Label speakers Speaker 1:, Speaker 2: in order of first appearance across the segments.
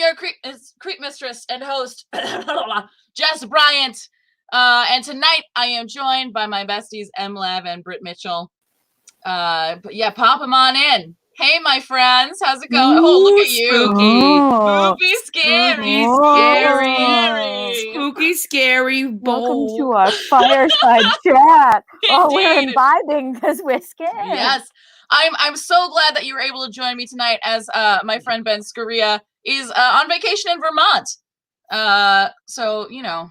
Speaker 1: your creep mistress and host, Jess Bryant. And tonight I am joined by my besties, Lav and Britt Mitchell. But yeah, pop them on in. Hey, my friends, how's it going? Oh, look at you.
Speaker 2: Spooky.
Speaker 1: Spooky, scary.
Speaker 2: Spooky, scary,
Speaker 3: Welcome
Speaker 2: bold.
Speaker 3: to our fireside chat. Oh, we're
Speaker 1: Indeed.
Speaker 3: imbibing because we're scared.
Speaker 1: Yes. I'm so glad that you were able to join me tonight as my friend Ben Scurria is on vacation in Vermont. So, you know,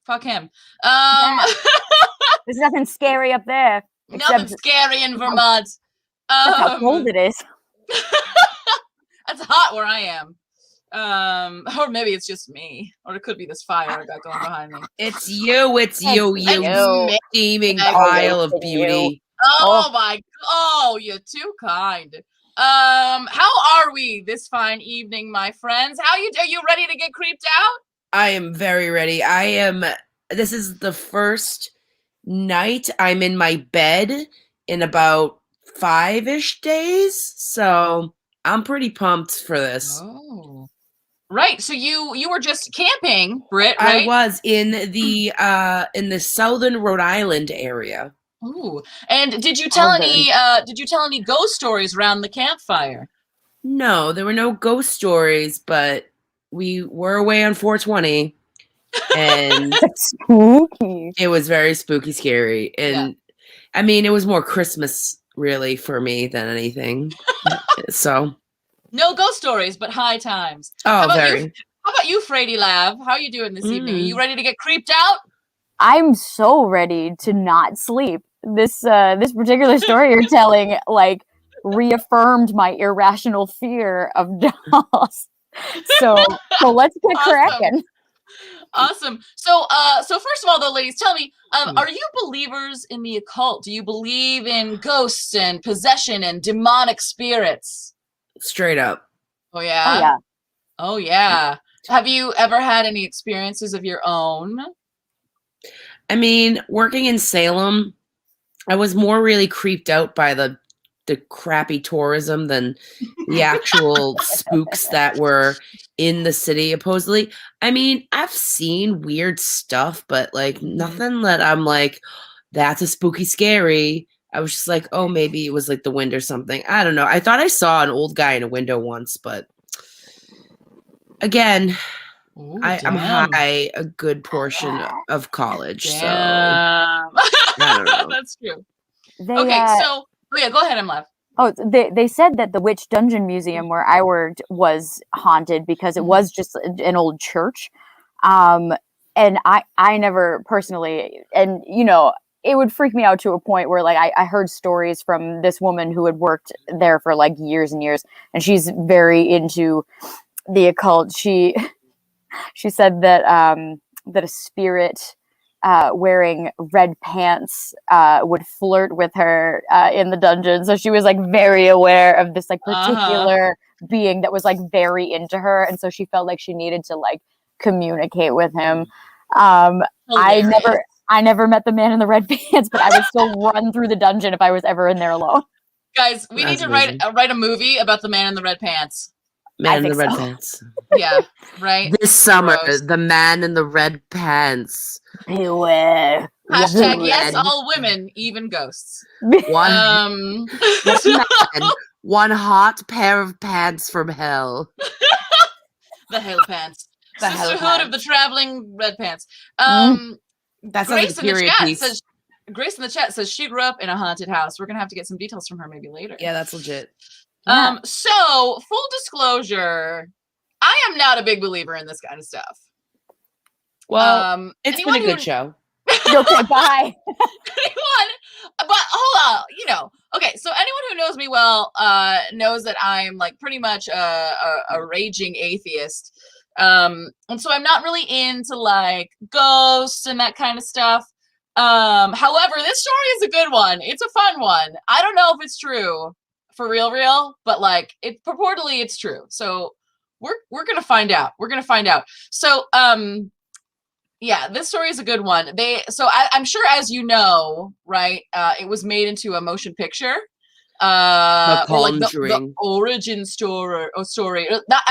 Speaker 1: fuck him.
Speaker 3: There's nothing scary up there.
Speaker 1: Nothing scary in Vermont.
Speaker 3: That's how cold it is.
Speaker 1: That's hot where I am. Or maybe it's just me. Or it could be this fire I got going behind me.
Speaker 2: It's you, you steaming pile of beauty.
Speaker 1: Oh my, oh, you're too kind. How are we this fine evening, my friends? Are you ready to get creeped out?
Speaker 2: I am very ready. This is the first night I'm in my bed in about 5-ish days, so I'm pretty pumped for this.
Speaker 1: Oh, right. So you were just camping, Britt, right?
Speaker 2: I was in the southern Rhode Island area.
Speaker 1: Ooh, and did you tell any ghost stories around the campfire?
Speaker 2: No, there were no ghost stories, but we were away on 420, and
Speaker 3: Spooky.
Speaker 2: it was very spooky, scary, and I mean, it was more Christmas really for me than anything. So,
Speaker 1: no ghost stories, but high times.
Speaker 2: Oh, very.
Speaker 1: How about you, Frady Lav? How are you doing this evening? Are you ready to get creeped out?
Speaker 3: I'm so ready to not sleep. This particular story you're telling, like, reaffirmed my irrational fear of dolls. So let's get cracking.
Speaker 1: Awesome. So first of all, though, ladies, tell me, are you believers in the occult? Do you believe in ghosts and possession and demonic spirits?
Speaker 2: Straight up.
Speaker 1: Oh yeah.
Speaker 3: Oh yeah.
Speaker 1: Oh yeah. Have you ever had any experiences of your own?
Speaker 2: I mean, working in Salem, I was more really creeped out by the crappy tourism than the actual spooks that were in the city, supposedly. I mean, I've seen weird stuff, but like nothing that I'm like, that's a spooky scary. I was just like, oh, maybe it was like the wind or something. I don't know. I thought I saw an old guy in a window once, but again, I'm high a good portion of college.
Speaker 1: Damn.
Speaker 2: So I don't know.
Speaker 1: That's true.
Speaker 3: Go
Speaker 1: ahead, I'm left.
Speaker 3: Oh, they said that the Witch Dungeon Museum where I worked was haunted because it was just an old church. And I never personally, and you know, it would freak me out to a point where like I heard stories from this woman who had worked there for like years and years, and she's very into the occult. She said that that a spirit wearing red pants would flirt with her in the dungeon. So she was like very aware of this like particular being that was like very into her, and so she felt like she needed to like communicate with him. I never met the man in the red pants, but I would still run through the dungeon if I was ever in there alone.
Speaker 1: Guys, we need to write a movie about the man in the red pants.
Speaker 2: Man in the red pants.
Speaker 1: Yeah, right.
Speaker 2: This summer, the man in the red pants.
Speaker 3: Beware.
Speaker 1: Hashtag yes, all women, even ghosts.
Speaker 2: One hot pair of pants from hell.
Speaker 1: The hell pants. Sisterhood of the traveling red pants.
Speaker 2: That's Grace in the chat
Speaker 1: Grace in the chat says she grew up in a haunted house. We're gonna have to get some details from her maybe later.
Speaker 2: Yeah, that's legit.
Speaker 1: So full disclosure, I am not a big believer in this kind of stuff.
Speaker 2: Well, it's been a good show.
Speaker 3: Okay, bye.
Speaker 1: But hold on, you know. Okay, so anyone who knows me well knows that I'm like pretty much a raging atheist. And so I'm not really into like ghosts and that kind of stuff. However, this story is a good one. It's a fun one. I don't know if it's true for real, but like it purportedly it's true. So we're gonna find out. So yeah, this story is a good one. I'm sure, as you know, right? It was made into a motion picture. or like the
Speaker 2: Conjuring.
Speaker 1: origin story, not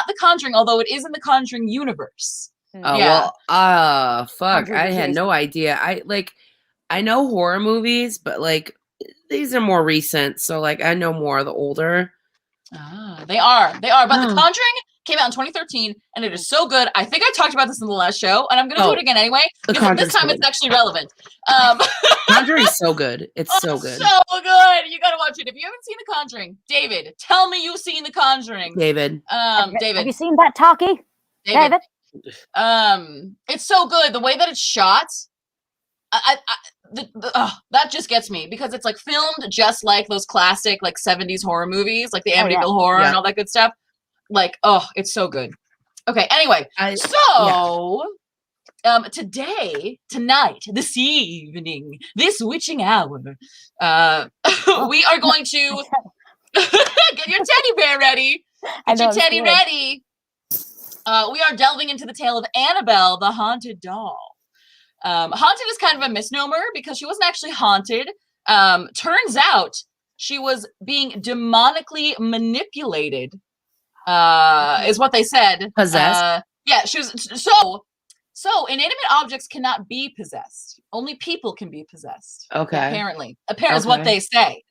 Speaker 1: the Conjuring, although it is in the Conjuring universe.
Speaker 2: Fuck,
Speaker 3: Conjuring
Speaker 2: I had no
Speaker 3: adjacent.
Speaker 2: idea. I know horror movies, but like these are more recent, so like I know more of the older.
Speaker 1: They are. But The
Speaker 2: Oh.
Speaker 1: Conjuring came out in 2013, and it is so good. I think I talked about this in the last show, and I'm going to do it again anyway, because this time it's actually relevant.
Speaker 2: Conjuring's so good. It's so good.
Speaker 1: So good. You got to watch it. If you haven't seen The Conjuring, David, tell me you've seen The Conjuring.
Speaker 2: David.
Speaker 1: David.
Speaker 3: Have you seen that talkie? David?
Speaker 1: It's so good. The way that it's shot, that just gets me, because it's like filmed just like those classic like 70s horror movies, like the Amityville Horror and all that good stuff. Like, it's so good. Okay, anyway, tonight, this evening, this witching hour, we are going to get your teddy bear ready. Get your teddy ready. We are delving into the tale of Annabelle, the haunted doll. Haunted is kind of a misnomer, because she wasn't actually haunted. Turns out she was being demonically manipulated, is what they said.
Speaker 2: Possessed?
Speaker 1: Yeah, she was. So inanimate objects cannot be possessed. Only people can be possessed.
Speaker 2: Okay.
Speaker 1: Apparently is what they say.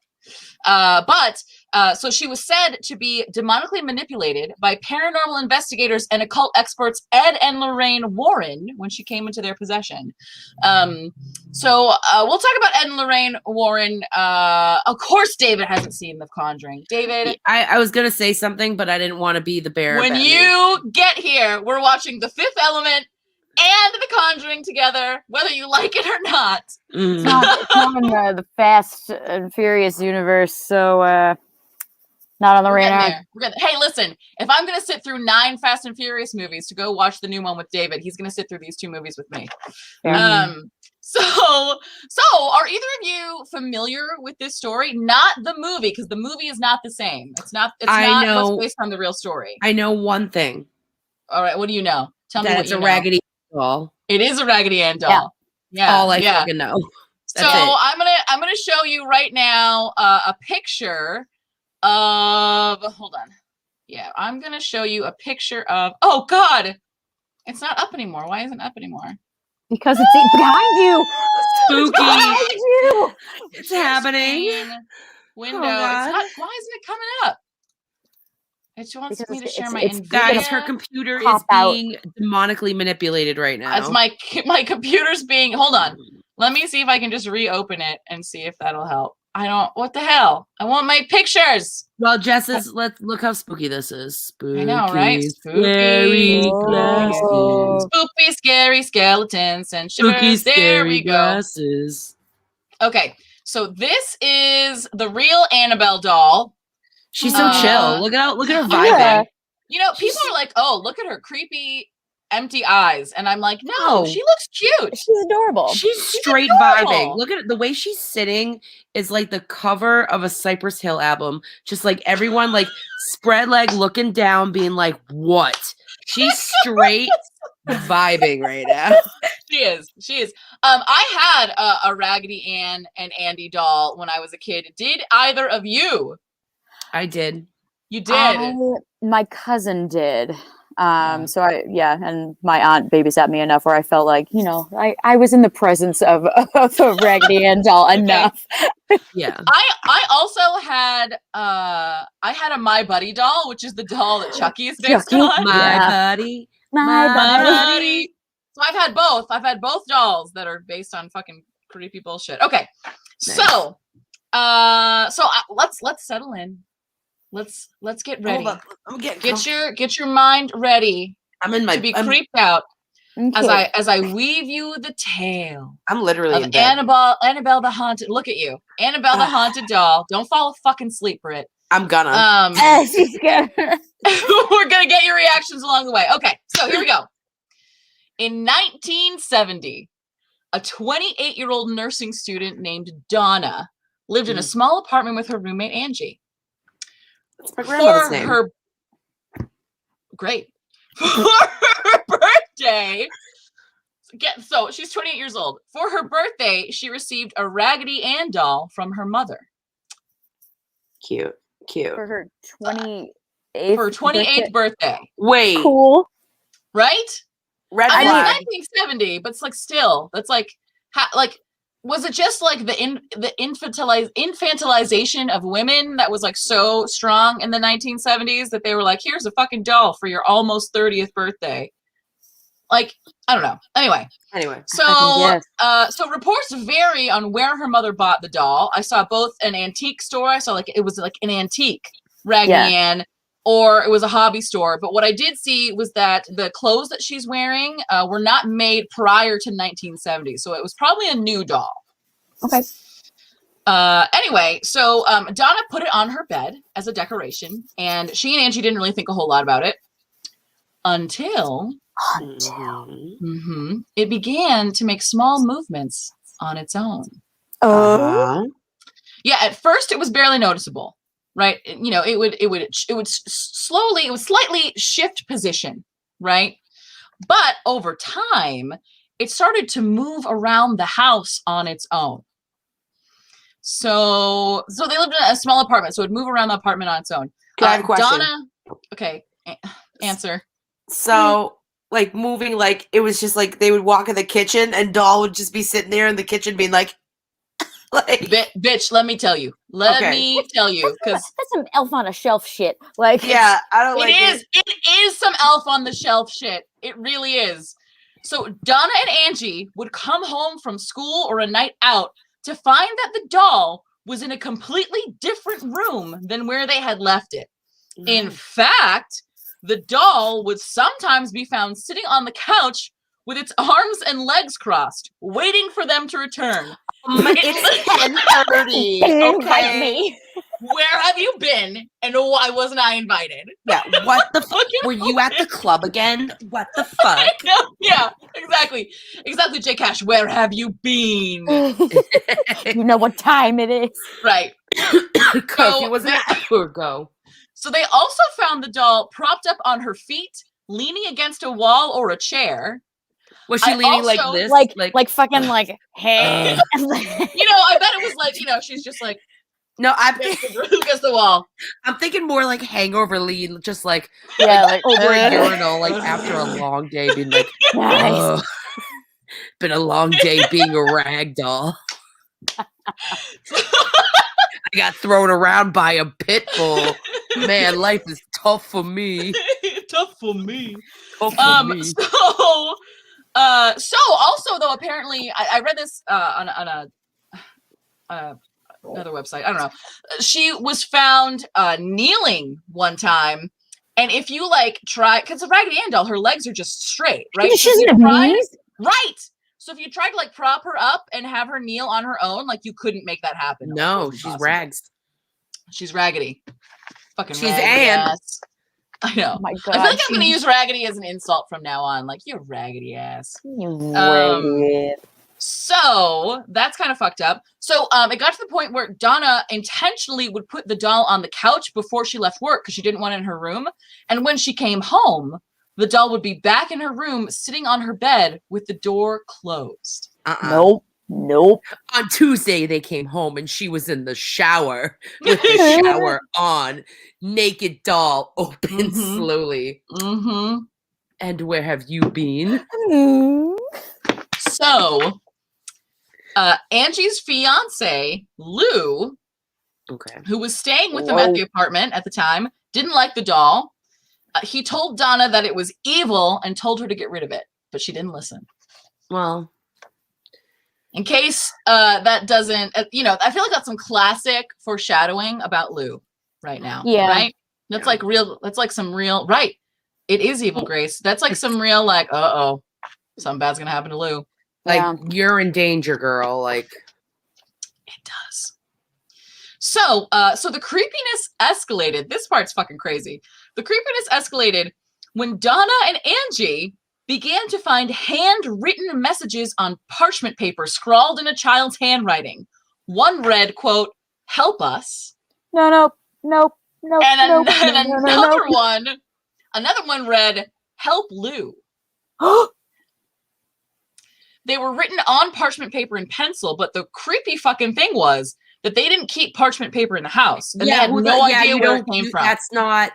Speaker 1: So she was said to be demonically manipulated by paranormal investigators and occult experts Ed and Lorraine Warren when she came into their possession. We'll talk about Ed and Lorraine Warren. Of course, David hasn't seen The Conjuring. David,
Speaker 2: I was gonna say something, but I didn't want to be the bearer.
Speaker 1: When you get here, we're watching The Fifth Element and The Conjuring together, whether you like it or not.
Speaker 3: It's not in the Fast and Furious universe, so not on the radar.
Speaker 1: Hey, listen, if I'm going to sit through 9 Fast and Furious movies to go watch the new one with David, he's going to sit through these 2 movies with me. So are either of you familiar with this story? Not the movie, because the movie is not the same. It's not what's based on the real story. I
Speaker 2: know one thing.
Speaker 1: All right, what do you know? Tell me what you know.
Speaker 2: It's a Raggedy doll.
Speaker 1: It is a Raggedy Ann doll. Yeah.
Speaker 2: All I fucking know.
Speaker 1: That's it. I'm gonna show you right now a picture of. Hold on. Yeah, I'm gonna show you a picture of. Oh God, it's not up anymore. Why isn't it up anymore?
Speaker 3: Because it's behind you.
Speaker 2: Spooky.
Speaker 3: Behind you.
Speaker 2: It's happening.
Speaker 1: Window. Why isn't it coming up? It wants me to share my NVIDIA.
Speaker 2: Guys, her computer is being demonically manipulated right now.
Speaker 1: As my computer's being. Hold on. Let me see if I can just reopen it and see if that'll help. What the hell? I want my pictures.
Speaker 2: Well, Jess's, let's look how spooky this is. Spooky.
Speaker 1: I know, right?
Speaker 2: Scary glasses.
Speaker 1: Spooky, scary skeletons and shivers. There we go.
Speaker 2: Glasses.
Speaker 1: Okay, so this is the real Annabelle doll.
Speaker 2: She's so chill. Look at her vibing. Yeah.
Speaker 1: You know, people are like, "Oh, look at her creepy, empty eyes," and I'm like, "No, she looks cute.
Speaker 3: She's adorable.
Speaker 2: She's straight vibing. Look at the way she's sitting is like the cover of a Cypress Hill album. Just like everyone like spread leg, looking down, being like, "What?" She's straight vibing right now.
Speaker 1: She is. I had a Raggedy Ann and Andy doll when I was a kid. Did either of you?
Speaker 2: I did.
Speaker 1: You did?
Speaker 3: My cousin did. So and my aunt babysat me enough where I felt like, I was in the presence of a Raggedy Ann doll enough.
Speaker 2: Yeah.
Speaker 1: I also had I had a My Buddy doll, which is the doll that Chucky is based on.
Speaker 2: My buddy.
Speaker 1: So I've had both. I've had both dolls that are based on fucking creepy bullshit. Okay. Nice. Let's settle in. Let's get ready. Get your mind ready.
Speaker 2: I'm in my
Speaker 1: to be creeped out as I weave you the tale.
Speaker 2: I'm literally
Speaker 1: of Annabelle the haunted. Look at you, Annabelle the haunted doll. Don't fall fucking asleep, Britt.
Speaker 2: I'm gonna.
Speaker 3: She's scared.
Speaker 1: We're gonna get your reactions along the way. Okay, so here we go. In 1970, a 28-year-old nursing student named Donna lived in a small apartment with her roommate Angie.
Speaker 2: That's my grandmother's name.
Speaker 1: For her birthday, so she's 28 years old. For her birthday, she received a Raggedy Ann doll from her mother.
Speaker 2: Cute.
Speaker 3: For her 28th
Speaker 1: For her 28th birthday.
Speaker 2: Wait.
Speaker 3: Cool.
Speaker 1: Right?
Speaker 2: Red
Speaker 1: I mean,
Speaker 2: flag.
Speaker 1: it's 1970, but it's like still, that's like, was it just like the infantilization of women that was like so strong in the 1970s that they were like, here's a fucking doll for your almost 30th birthday? Like, I don't know. Anyway, so so reports vary on where her mother bought the doll. I saw both an antique store. I saw like it was like an antique Raggedy Ann, or it was a hobby store. But what I did see was that the clothes that she's wearing were not made prior to 1970, so it was probably a new doll.
Speaker 3: Okay.
Speaker 1: Anyway, so Donna put it on her bed as a decoration, and she and Angie didn't really think a whole lot about it until it began to make small movements on its own. Yeah, at first it was barely noticeable, right? You know, it would slightly shift position, right? But over time, it started to move around the house on its own. So they lived in a small apartment, so it would move around the apartment on its own.
Speaker 2: I have a question.
Speaker 1: Donna, okay, answer.
Speaker 2: So, like, moving, like, it was just like they would walk in the kitchen and Doll would just be sitting there in the kitchen being like
Speaker 1: bitch, let me tell you. Let me tell you. Because
Speaker 3: that's some Elf on a Shelf shit. Like,
Speaker 1: yeah, I don't like it. It is some Elf on the Shelf shit. It really is. So Donna and Angie would come home from school or a night out to find that the doll was in a completely different room than where they had left it. In fact, the doll would sometimes be found sitting on the couch with its arms and legs crossed, waiting for them to return.
Speaker 2: It's 10:30. Okay.
Speaker 1: Where have you been? And why wasn't I invited?
Speaker 2: Yeah, what the fuck? Were you at the club again? What the fuck?
Speaker 1: Yeah, exactly. Exactly, J. Cash. Where have you been?
Speaker 3: You know what time it is.
Speaker 1: Right.
Speaker 2: Curfew was an hour ago.
Speaker 1: So they also found the doll propped up on her feet, leaning against a wall or a chair.
Speaker 2: Was she leaning like this?
Speaker 3: Like fucking like, hey.
Speaker 1: You know, I bet it was like, you know, she's just like,
Speaker 2: no,
Speaker 1: against the wall.
Speaker 2: I'm thinking more like hangover lean, just like,
Speaker 3: like
Speaker 2: over a urinal, like after a long day, being like, nice. Been a long day being a rag doll. I got thrown around by a pit bull. Man, life is tough for me.
Speaker 1: Tough for me.
Speaker 2: Tough for me.
Speaker 1: So also though, apparently I read this on another website. I don't know. She was found kneeling one time, and if you like try, because the Raggedy Ann doll, her legs are just straight, right?
Speaker 3: She doesn't have knees?
Speaker 1: Right. So if you tried to like prop her up and have her kneel on her own, like you couldn't make that happen.
Speaker 2: No, she's rags.
Speaker 1: She's raggedy. Fucking
Speaker 2: she's
Speaker 1: raggedy
Speaker 2: Ann.
Speaker 1: ass. I know.
Speaker 3: Oh my God.
Speaker 1: I feel like I'm going to use raggedy as an insult from now on. Like, you raggedy ass. So that's kind of fucked up. So it got to the point where Donna intentionally would put the doll on the couch before she left work because she didn't want it in her room. And when she came home, the doll would be back in her room, sitting on her bed with the door closed.
Speaker 3: Nope.
Speaker 2: On Tuesday, they came home and she was in the shower with the shower on. Naked doll open slowly. And where have you been?
Speaker 1: So, Angie's fiance, Lou, who was staying with them at the apartment at the time, didn't like the doll. He told Donna that it was evil and told her to get rid of it, but she didn't listen.
Speaker 2: Well,
Speaker 1: in case that doesn't, you know, I feel like that's some classic foreshadowing about Lou right now.
Speaker 3: Yeah.
Speaker 1: Right? That's like real, that's like some real, right. It is evil, Grace. That's like some real, like, uh-oh, something bad's going to happen to Lou.
Speaker 2: Like, you're in danger, girl. Like,
Speaker 1: it does. So the creepiness escalated. This part's fucking crazy. The creepiness escalated when Donna and Angie began to find handwritten messages on parchment paper scrawled in a child's handwriting. One read, quote, "Help us."
Speaker 3: Nope.
Speaker 1: And another one read, "Help Lou." They were written on parchment paper and pencil, but the creepy fucking thing was that they didn't keep parchment paper in the house, and they had no idea where it came from.
Speaker 2: That's not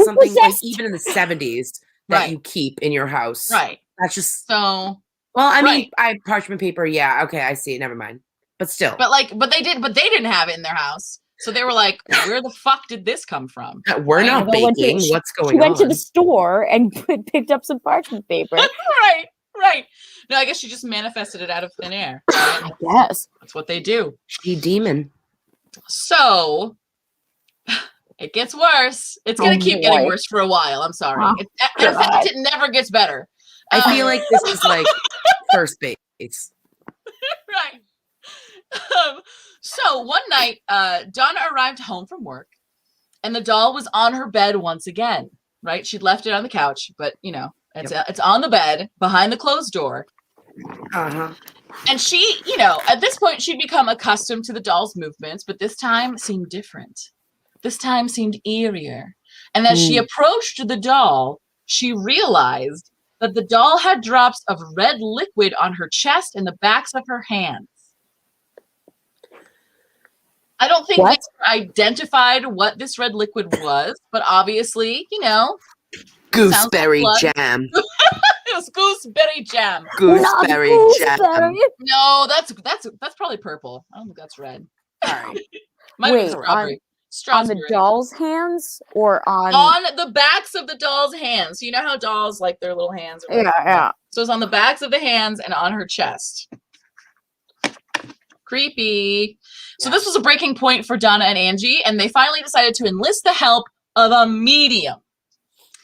Speaker 2: something like even in the 70s that
Speaker 1: Right.
Speaker 2: you keep in your house.
Speaker 1: Right.
Speaker 2: That's just
Speaker 1: So.
Speaker 2: Well, I mean,
Speaker 1: Right.
Speaker 2: I parchment paper. Yeah. Okay. I see. Never mind. But still.
Speaker 1: But they didn't have it in their house. So they were like, where the fuck did this come from?
Speaker 2: We're not baking. What's going on?
Speaker 3: She went to the store and picked up some parchment paper.
Speaker 1: Right. No, I guess she just manifested it out of thin air.
Speaker 3: I guess.
Speaker 1: That's what they do.
Speaker 2: She demon.
Speaker 1: So it gets worse. It's going to keep getting worse for a while. I'm sorry. In fact, it never gets better.
Speaker 2: I feel like this is like first base.
Speaker 1: Right. So one night, Donna arrived home from work, and the doll was on her bed once again. Right? She'd left it on the couch, but it's on the bed behind the closed door.
Speaker 2: Uh-huh.
Speaker 1: And she, at this point, she'd become accustomed to the doll's movements, but this time seemed different. This time seemed eerier. And as she approached the doll, she realized that the doll had drops of red liquid on her chest and the backs of her hands. I don't think they identified what this red liquid was, but obviously,
Speaker 2: gooseberry jam.
Speaker 1: It was gooseberry jam.
Speaker 2: Gooseberry jam.
Speaker 1: No, that's probably purple. I don't think that's red. Sorry.
Speaker 3: Wait, strawberry. On the doll's hands or on
Speaker 1: the backs of the doll's hands. So you know how dolls like their little hands?
Speaker 3: Yeah.
Speaker 1: So it's on the backs of the hands and on her chest. Creepy. So this was a breaking point for Donna and Angie, and they finally decided to enlist the help of a medium.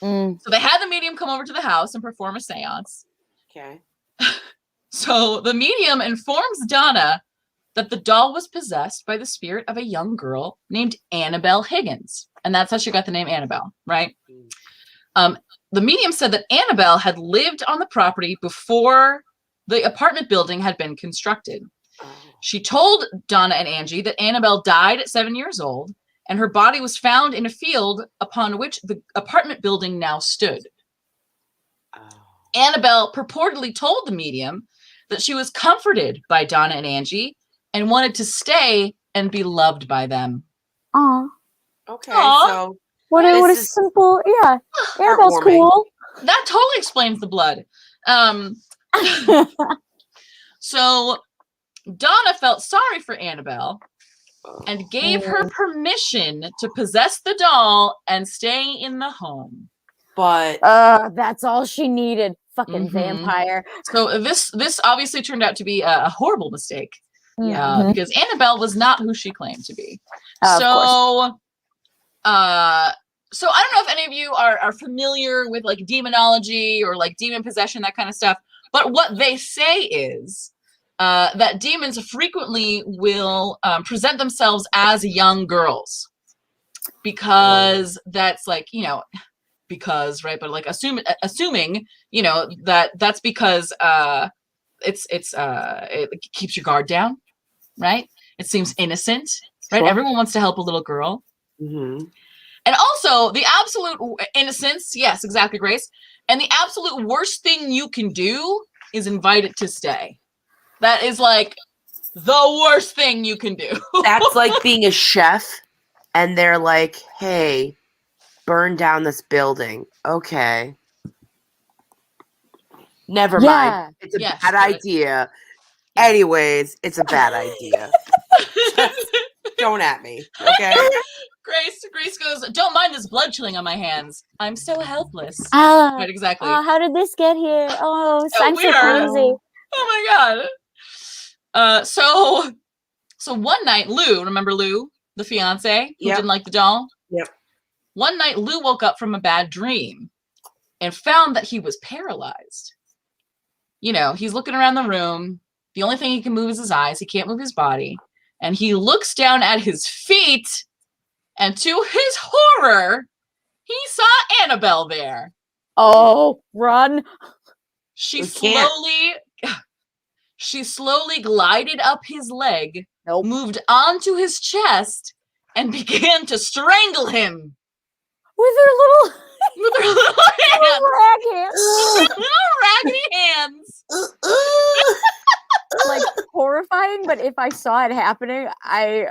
Speaker 1: So they had the medium come over to the house and perform a seance.
Speaker 2: Okay.
Speaker 1: So the medium informs Donna that the doll was possessed by the spirit of a young girl named Annabelle Higgins. And that's how she got the name Annabelle, right? The medium said that Annabelle had lived on the property before the apartment building had been constructed. She told Donna and Angie that Annabelle died at 7 years old, and her body was found in a field upon which the apartment building now stood. Annabelle purportedly told the medium that she was comforted by Donna and Angie and wanted to stay and be loved by them.
Speaker 2: Okay, so
Speaker 3: what a simple, Annabelle's cool.
Speaker 1: That totally explains the blood. So Donna felt sorry for Annabelle and gave her permission to possess the doll and stay in the home.
Speaker 2: But
Speaker 3: that's all she needed. Fucking vampire.
Speaker 1: So this obviously turned out to be a horrible mistake. Because Annabelle was not who she claimed to be. So I don't know if any of you are familiar with like demonology or like demon possession, that kind of stuff. But what they say is that demons frequently will present themselves as young girls because that's like, because, right. But like assuming, that's because it keeps your guard down. Right? It seems innocent, right? Sure. Everyone wants to help a little girl. And also the absolute innocence. Yes, exactly, Grace. And the absolute worst thing you can do is invite it to stay. That is like the worst thing you can do.
Speaker 2: That's like being a chef and they're like, hey, burn down this building. Okay. Never mind. It's a bad idea. Anyways, it's a bad idea. Don't at me, okay?
Speaker 1: Grace goes, don't mind this blood chilling on my hands. I'm so helpless.
Speaker 3: Right,
Speaker 1: exactly.
Speaker 3: How did this get here? Oh, I'm so crazy.
Speaker 1: Oh my god. So one night, Lou, remember Lou, the fiance who didn't like the doll?
Speaker 2: Yep.
Speaker 1: One night, Lou woke up from a bad dream and found that he was paralyzed. He's looking around the room. The only thing he can move is his eyes. He can't move his body. And he looks down at his feet, and to his horror, he saw Annabelle there.
Speaker 3: Oh, run.
Speaker 1: She slowly glided up his leg, moved onto his chest, and began to strangle him.
Speaker 3: With her
Speaker 1: little hands. Little raggedy hands.
Speaker 3: Like horrifying but if I saw it happening, I'd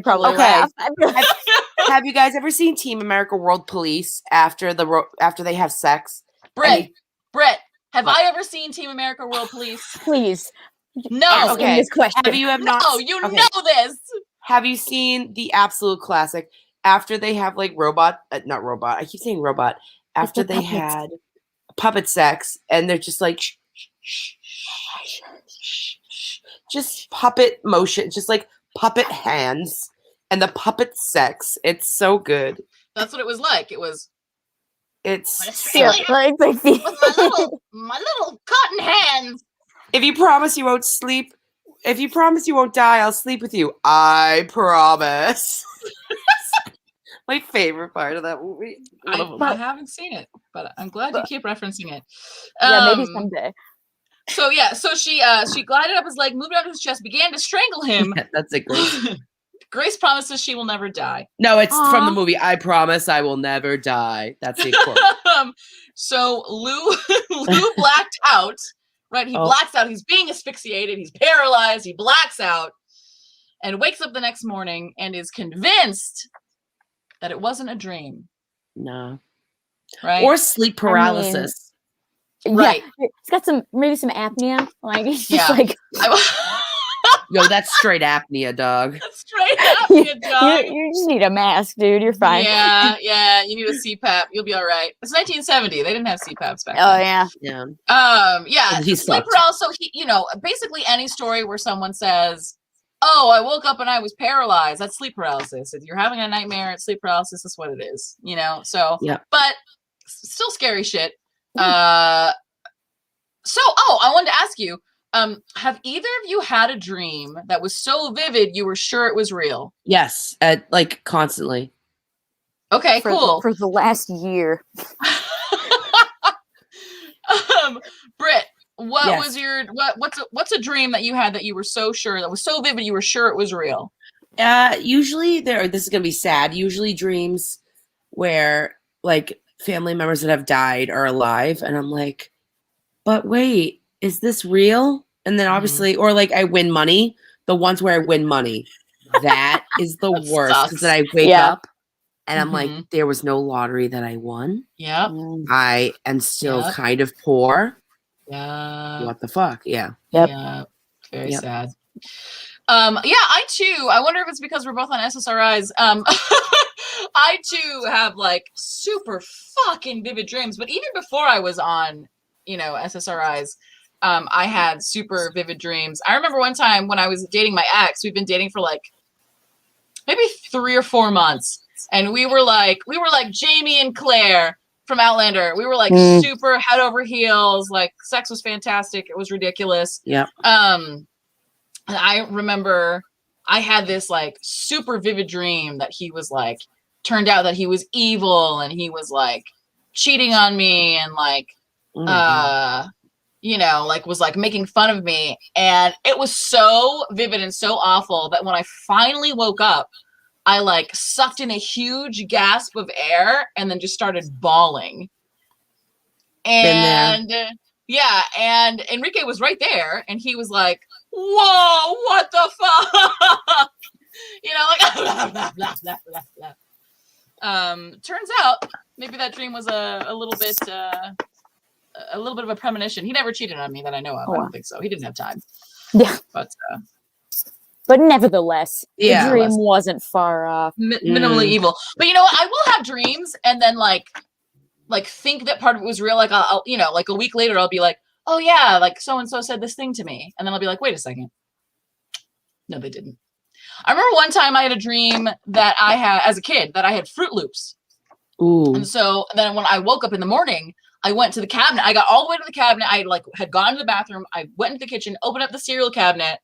Speaker 3: probably
Speaker 2: Okay.
Speaker 3: laugh. I'd be like,
Speaker 2: Have you guys ever seen Team America World Police after they have sex?
Speaker 1: Britt, have
Speaker 2: What?
Speaker 1: I ever seen Team America World Police?
Speaker 3: please,
Speaker 1: No.
Speaker 3: ask him this question.
Speaker 2: Have you
Speaker 1: No, you
Speaker 2: okay.
Speaker 1: know this.
Speaker 2: Have you seen the absolute classic after they have like not robot. I keep saying robot. After
Speaker 3: the
Speaker 2: they
Speaker 3: puppets.
Speaker 2: had puppet sex and they're just like just puppet motion, just like puppet hands and the puppet sex. It's so good.
Speaker 1: That's what it was like. It was
Speaker 2: It's
Speaker 3: Yeah,
Speaker 2: so,
Speaker 3: like
Speaker 1: with my little cotton hands.
Speaker 2: if you promise you won't die, I'll sleep with you. I promise. My favorite part of that movie.
Speaker 1: I haven't seen it, but I'm glad you keep referencing it.
Speaker 3: Yeah, maybe someday.
Speaker 1: So she glided up his leg, moved out to his chest, began to strangle him.
Speaker 2: Yeah, that's it, Grace.
Speaker 1: Grace promises she will never die.
Speaker 2: No, it's from the movie I Promise I Will Never Die. That's the quote.
Speaker 1: So Lou blacked out. Right, he blacks out. He's being asphyxiated. He's paralyzed. He blacks out and wakes up the next morning and is convinced that it wasn't a dream.
Speaker 2: No.
Speaker 1: Right?
Speaker 2: Or sleep paralysis.
Speaker 1: Right.
Speaker 3: Yeah, it's got maybe some apnea. Like it's just
Speaker 1: Yeah.
Speaker 3: like
Speaker 2: Yo, that's straight apnea, dog.
Speaker 1: straight apnea, dog.
Speaker 3: you just need a mask, dude. You're fine.
Speaker 1: Yeah. You need a CPAP. You'll be all right. It's 1970. They didn't have CPAPs back then.
Speaker 3: Oh yeah.
Speaker 2: Yeah.
Speaker 1: Yeah.
Speaker 2: He's
Speaker 1: Sleep
Speaker 2: fucked.
Speaker 1: paralysis. So basically any story where someone says, "Oh, I woke up and I was paralyzed," that's sleep paralysis. If you're having a nightmare, it's sleep paralysis. That's what it is. So
Speaker 2: yeah.
Speaker 1: But still scary shit. I wanted to ask you. Have either of you had a dream that was so vivid you were sure it was real?
Speaker 2: Yes, like constantly.
Speaker 1: Okay, cool.
Speaker 3: For the last year.
Speaker 1: Britt, what
Speaker 2: Yes.
Speaker 1: was your what's a dream that you had that you were so sure that was so vivid you were sure it was real?
Speaker 2: Usually this is gonna be sad. Usually dreams where like family members that have died are alive, and I'm like, but wait, is this real? And then obviously, or like I win money. The ones where I win money, that is the worst. Because then I wake up and I'm like, there was no lottery that I won.
Speaker 1: Yep.
Speaker 2: I am still kind of poor.
Speaker 1: Yeah.
Speaker 2: What the fuck? Yeah.
Speaker 3: Yep.
Speaker 1: Yeah. Very sad. I too. I wonder if it's because we're both on SSRIs. I too have like super fucking vivid dreams. But even before I was on, SSRIs, I had super vivid dreams. I remember one time when I was dating my ex, we've been dating for like maybe 3 or 4 months. And we were like Jamie and Claire from Outlander. We were like super head over heels. Like sex was fantastic. It was ridiculous.
Speaker 2: Yeah.
Speaker 1: And I remember I had this like super vivid dream that he was like, turned out that he was evil and he was like cheating on me and like, was like making fun of me. And it was so vivid and so awful that when I finally woke up, I like sucked in a huge gasp of air and then just started bawling. And and Enrique was right there and he was like, "Whoa, what the fuck?" Like blah, blah, blah, blah, blah. Turns out maybe that dream was a little bit of a premonition. He never cheated on me that I know of. I don't think so. He didn't have time.
Speaker 3: Yeah. But nevertheless, the dream wasn't far off.
Speaker 1: Minimally evil. But you know what? I will have dreams and then like think that part of it was real. Like I'll like a week later, I'll be like, "Oh yeah, like so-and-so said this thing to me." And then I'll be like, "Wait a second. No, they didn't." I remember one time I had a dream that I had as a kid that I had Fruit Loops.
Speaker 2: Ooh.
Speaker 1: And so then when I woke up in the morning, I went to the cabinet. I got all the way to the cabinet. I had gone to the bathroom. I went into the kitchen, opened up the cereal cabinet,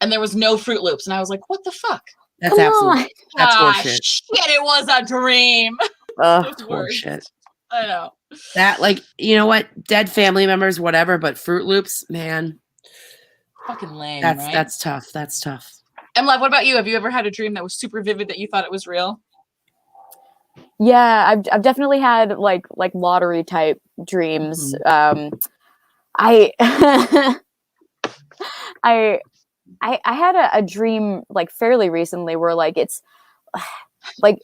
Speaker 1: and there was no Fruit Loops. And I was like, "What the fuck?"
Speaker 2: That's absolutely. That's horseshit.
Speaker 1: Shit, it was a dream.
Speaker 2: Horseshit.
Speaker 1: I know.
Speaker 2: That you know what? Dead family members, whatever, but Fruit Loops, man.
Speaker 1: Fucking lame.
Speaker 2: That's tough. That's tough.
Speaker 1: Emma, what about you? Have you ever had a dream that was super vivid that you thought it was real?
Speaker 3: Yeah, I've definitely had like lottery type dreams. I I had a dream like fairly recently where like it's like,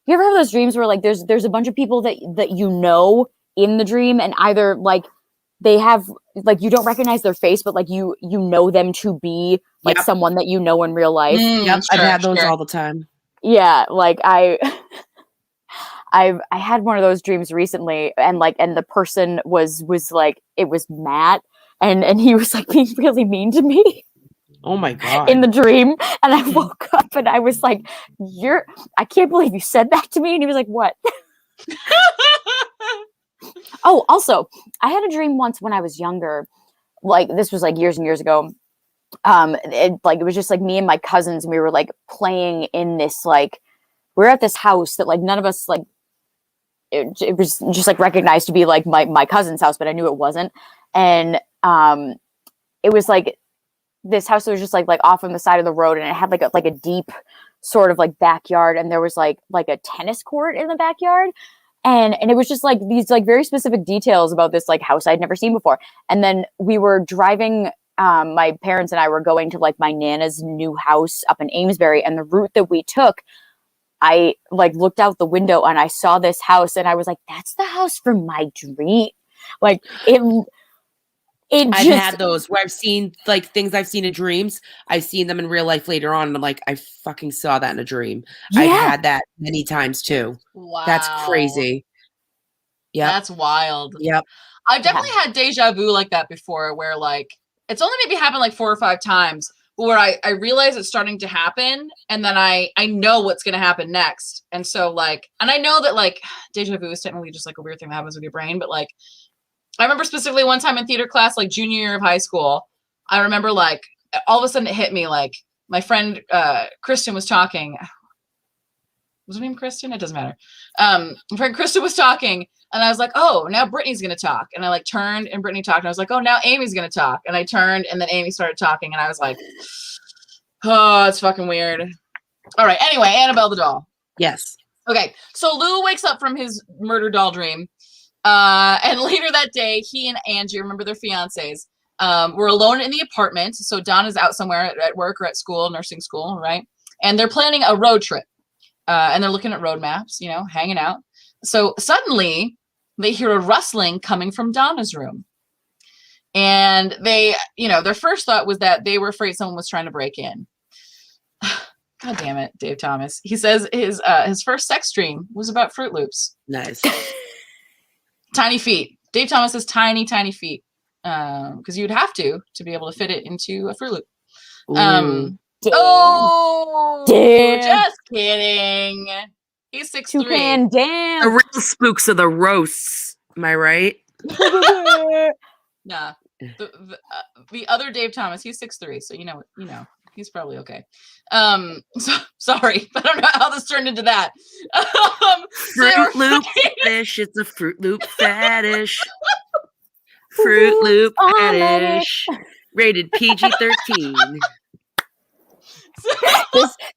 Speaker 3: you ever have those dreams where like there's a bunch of people that you know in the dream, and either like they have like you don't recognize their face, but like you know them to be like
Speaker 2: Yep.
Speaker 3: someone that you know in real life.
Speaker 2: Yep, I've had those all the time.
Speaker 3: Yeah, like I had one of those dreams recently, and the person was like, it was Matt, and he was like being really mean to me.
Speaker 2: Oh my God.
Speaker 3: In the dream, and I woke up and I was like, I can't believe you said that to me. And he was like, what? Oh, also, I had a dream once when I was younger, like this was like years and years ago. It was just like me and my cousins, and we were like playing in this, like, we were at this house that like none of us like, it was just like recognized to be like my cousin's house, but I knew it wasn't. And it was like this house that was just like off on the side of the road, and it had like a deep sort of like backyard, and there was like a tennis court in the backyard, and it was just like these like very specific details about this like house I'd never seen before. And then we were driving, my parents and I were going to like my Nana's new house up in Amesbury, and the route that we took, I like looked out the window and I saw this house, and I was like, that's the house from my dream. Like
Speaker 2: I've had those where I've seen like things I've seen in dreams. I've seen them in real life later on, and I'm like, I fucking saw that in a dream. Yeah. I've had that many times too.
Speaker 1: Wow.
Speaker 2: That's crazy. Yeah.
Speaker 1: That's wild.
Speaker 2: Yep.
Speaker 1: I've definitely had deja vu like that before, where like it's only maybe happened like 4 or 5 times, where I realize it's starting to happen, and then I know what's going to happen next. And so like, and I know that like deja vu is technically just like a weird thing that happens with your brain, but like, I remember specifically one time in theater class, like junior year of high school, I remember like all of a sudden it hit me, like my friend Kristen was talking. Was her name Kristen? It doesn't matter. My friend Kristen was talking, and I was like, oh, now Brittany's going to talk. And I like turned, and Brittany talked, and I was like, oh, now Amy's going to talk. And I turned, and then Amy started talking, and I was like, oh, it's fucking weird. All right. Anyway, Annabelle the doll.
Speaker 2: Yes.
Speaker 1: Okay. So Lou wakes up from his murder doll dream. And later that day, he and Angie, remember their fiancés, were alone in the apartment. So Don is out somewhere at work or at school, nursing school, right? And they're planning a road trip. And they're looking at road maps, you know, hanging out. So suddenly they hear a rustling coming from Donna's room. And they, you know, their first thought was that they were afraid someone was trying to break in. God damn it, Dave Thomas. He says his first sex dream was about Fruit Loops.
Speaker 2: Nice.
Speaker 1: Tiny feet. Dave Thomas has tiny feet. Because you'd have to be able to fit it into a Fruit Loop.
Speaker 3: Damn.
Speaker 1: Oh,
Speaker 3: damn.
Speaker 1: Just kidding. He's 6'3".
Speaker 3: Damn.
Speaker 2: The real spooks of the roasts. Am I right?
Speaker 1: Nah. The other Dave Thomas, he's 6'3", so you know, he's probably okay. So sorry, I don't know how this turned into that.
Speaker 2: Fruit Loop fetish. It's a Fruit Loop fetish. Fruit Loop fetish. Rated PG-13.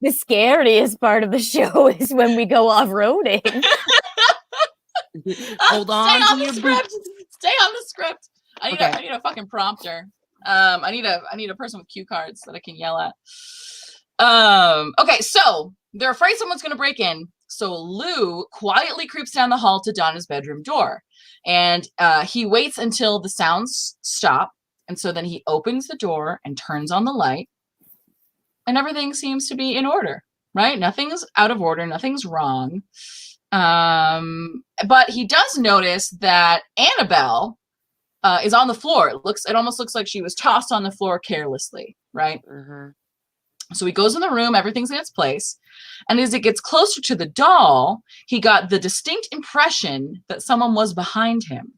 Speaker 3: The scariest part of the show is when we go off-roading.
Speaker 2: Hold on to your
Speaker 1: script. Stay on the script. I need a fucking prompter. I need a person with cue cards that I can yell at. Okay, so they're afraid someone's gonna break in. So Lou quietly creeps down the hall to Donna's bedroom door, and he waits until the sounds stop, and so then he opens the door and turns on the light, and everything seems to be in order, right? Nothing's out of order, nothing's wrong. But he does notice that Annabelle is on the floor. It almost looks like she was tossed on the floor carelessly, right?
Speaker 2: Mm-hmm.
Speaker 1: So he goes in the room, everything's in its place. And as it gets closer to the doll, he got the distinct impression that someone was behind him.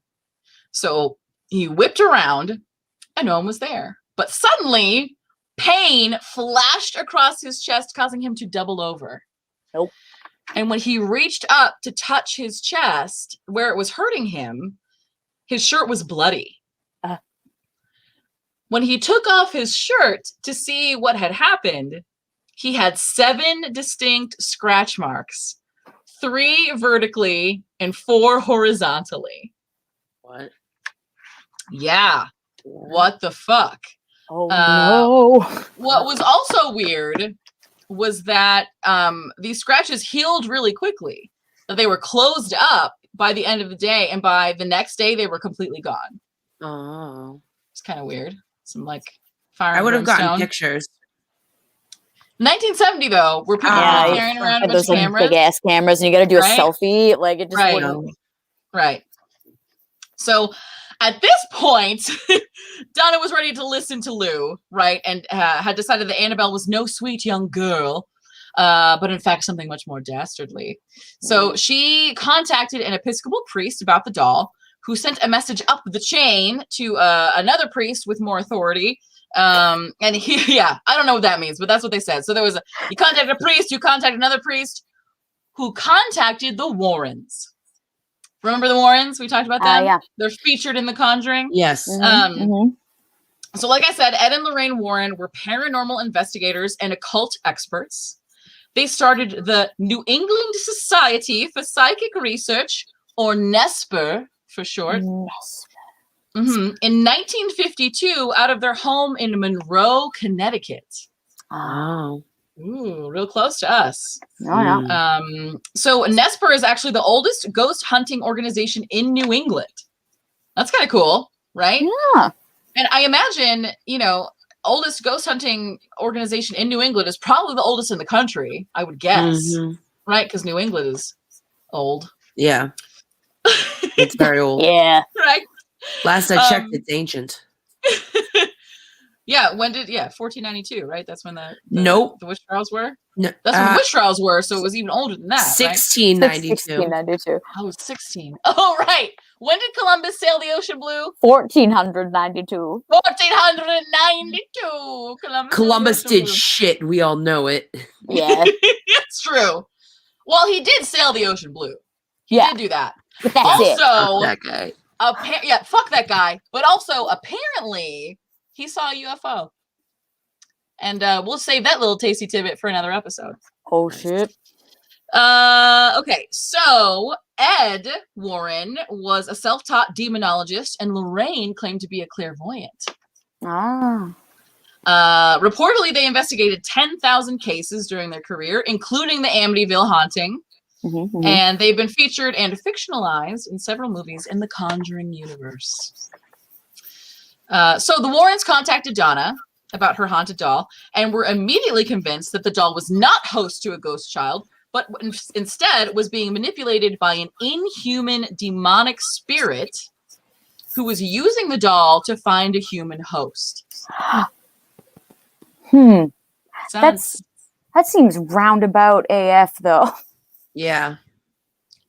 Speaker 1: So he whipped around and no one was there. But suddenly, pain flashed across his chest, causing him to double over.
Speaker 3: Nope.
Speaker 1: And when he reached up to touch his chest, where it was hurting him, his shirt was bloody. When he took off his shirt to see what had happened, he had 7 distinct scratch marks, 3 vertically and 4 horizontally.
Speaker 2: What?
Speaker 1: Yeah. What the fuck?
Speaker 3: Oh no.
Speaker 1: What was also weird was that these scratches healed really quickly. That they were closed up by the end of the day, and by the next day they were completely gone.
Speaker 2: Oh.
Speaker 1: It's kind of weird. Some like fire.
Speaker 2: I would have gotten
Speaker 1: brimstone.
Speaker 2: pictures.
Speaker 1: 1970 though, were people
Speaker 3: Yeah,
Speaker 1: carrying around a bunch
Speaker 3: those
Speaker 1: of
Speaker 3: like
Speaker 1: cameras?
Speaker 3: big ass cameras, and you got to do a
Speaker 1: Right?
Speaker 3: selfie. Like it just
Speaker 1: Right.
Speaker 3: wouldn't.
Speaker 1: Right. So at this point, Donna was ready to listen to Lou, right? And had decided that Annabelle was no sweet young girl, but in fact something much more dastardly. So she contacted an Episcopal priest about the doll, who sent a message up the chain to another priest with more authority. And he, I don't know what that means, but that's what they said. So you contacted a priest, you contacted another priest, who contacted the Warrens. Remember the Warrens? We talked about them?
Speaker 3: Yeah.
Speaker 1: They're featured in The Conjuring.
Speaker 2: Yes.
Speaker 1: So like I said, Ed and Lorraine Warren were paranormal investigators and occult experts. They started the New England Society for Psychic Research, or NESPR for short. In 1952, out of their home in Monroe, Connecticut.
Speaker 2: Oh.
Speaker 1: Ooh, real close to us. So NESPR is actually the oldest ghost hunting organization in New England. That's kind of cool, right?
Speaker 3: Yeah.
Speaker 1: And I imagine, oldest ghost hunting organization in New England is probably the oldest in the country, I would guess. Right? Because New England is old.
Speaker 2: Yeah. It's very old.
Speaker 3: Yeah.
Speaker 1: Right?
Speaker 2: Last I checked, it's ancient.
Speaker 1: Yeah, 1492, right? That's when the witch trials were?
Speaker 2: No,
Speaker 1: that's when the witch trials were, so it was even older than that,
Speaker 2: 1692.
Speaker 1: Right?
Speaker 3: 1692.
Speaker 1: Oh, 16. Oh, right. When did Columbus sail the ocean blue?
Speaker 3: 1492.
Speaker 1: 1492.
Speaker 2: Columbus did shit. We all know it.
Speaker 3: Yeah.
Speaker 1: It's true. Well, he did sail the ocean blue. He did do that.
Speaker 3: But that's
Speaker 1: also,
Speaker 3: it.
Speaker 2: Fuck that guy.
Speaker 1: Fuck that guy. But also, apparently, he saw a UFO. And we'll save that little tasty tidbit for another episode.
Speaker 3: Oh, shit.
Speaker 1: Okay, so Ed Warren was a self-taught demonologist, and Lorraine claimed to be a clairvoyant. Reportedly, they investigated 10,000 cases during their career, including the Amityville haunting. And they've been featured and fictionalized in several movies in the Conjuring universe. So the Warrens contacted Donna about her haunted doll and were immediately convinced that the doll was not host to a ghost child, but instead was being manipulated by an inhuman demonic spirit who was using the doll to find a human host.
Speaker 3: That seems roundabout AF, though.
Speaker 2: Yeah.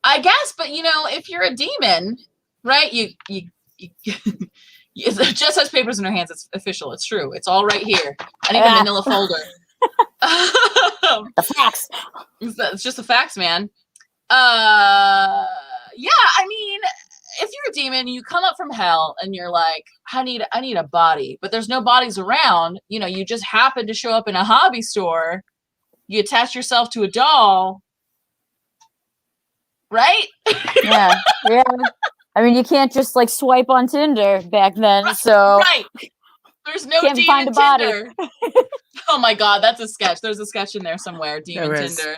Speaker 1: I guess, but if you're a demon, right? You Jess has papers in her hands. It's official. It's true. It's all right here. I need the manila folder.
Speaker 3: The facts.
Speaker 1: It's just the facts, man. I mean, if you're a demon, you come up from hell and you're like, I need a body, but there's no bodies around. You just happen to show up in a hobby store. You attach yourself to a doll, right?
Speaker 3: Yeah. I mean, you can't just swipe on Tinder back then, so
Speaker 1: right. There's no
Speaker 3: can't
Speaker 1: demon
Speaker 3: find a body.
Speaker 1: Tinder. Oh my God, that's a sketch. There's a sketch in there somewhere. Demon Tinder.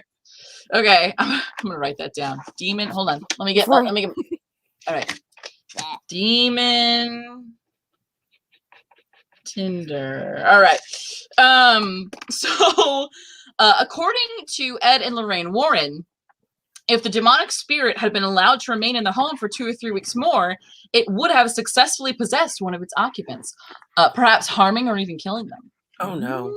Speaker 1: Okay, I'm gonna write that down. Demon. Hold on. Let me get. All right. Demon Tinder. All right. So, according to Ed and Lorraine Warren, if the demonic spirit had been allowed to remain in the home for 2 or 3 weeks more, it would have successfully possessed one of its occupants, perhaps harming or even killing them.
Speaker 2: Oh, no.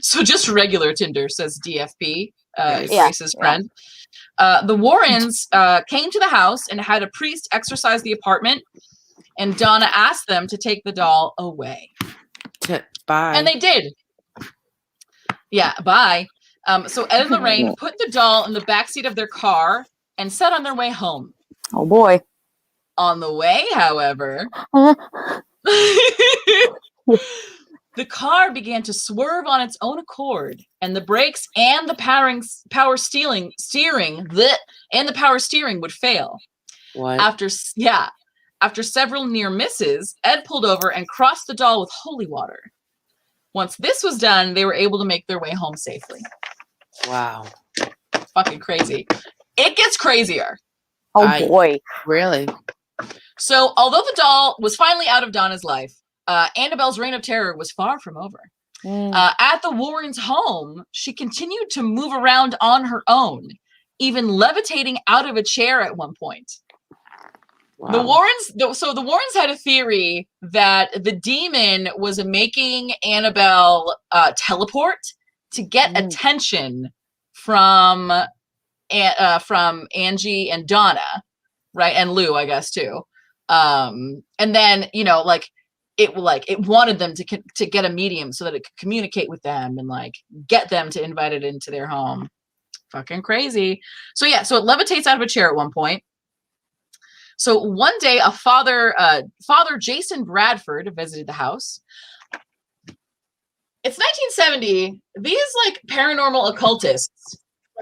Speaker 1: So just regular Tinder, says DFP, Grace's friend.
Speaker 3: Yeah.
Speaker 1: The Warrens came to the house and had a priest exorcise the apartment, and Donna asked them to take the doll away.
Speaker 2: Bye.
Speaker 1: And they did. Yeah, bye. So Ed and Lorraine put the doll in the backseat of their car and set on their way home.
Speaker 3: Oh, boy.
Speaker 1: On the way, however, the car began to swerve on its own accord, and the brakes and the power steering would fail.
Speaker 2: What?
Speaker 1: After After several near misses, Ed pulled over and crossed the doll with holy water. Once this was done, they were able to make their way home safely.
Speaker 2: Wow.
Speaker 1: Fucking crazy. It gets crazier.
Speaker 3: Oh boy.
Speaker 2: Really?
Speaker 1: So, although the doll was finally out of Donna's life, Annabelle's reign of terror was far from over. At the Warrens' home, she continued to move around on her own, even levitating out of a chair at one point. Wow. The Warrens had a theory that the demon was making Annabelle teleport to get attention from Angie and Donna, right, and Lou, I guess too. And then it wanted them to get a medium so that it could communicate with them and like get them to invite it into their home. Fucking crazy. So it levitates out of a chair at one point. So one day, a Father Jason Bradford visited the house. It's 1970. These like paranormal occultists,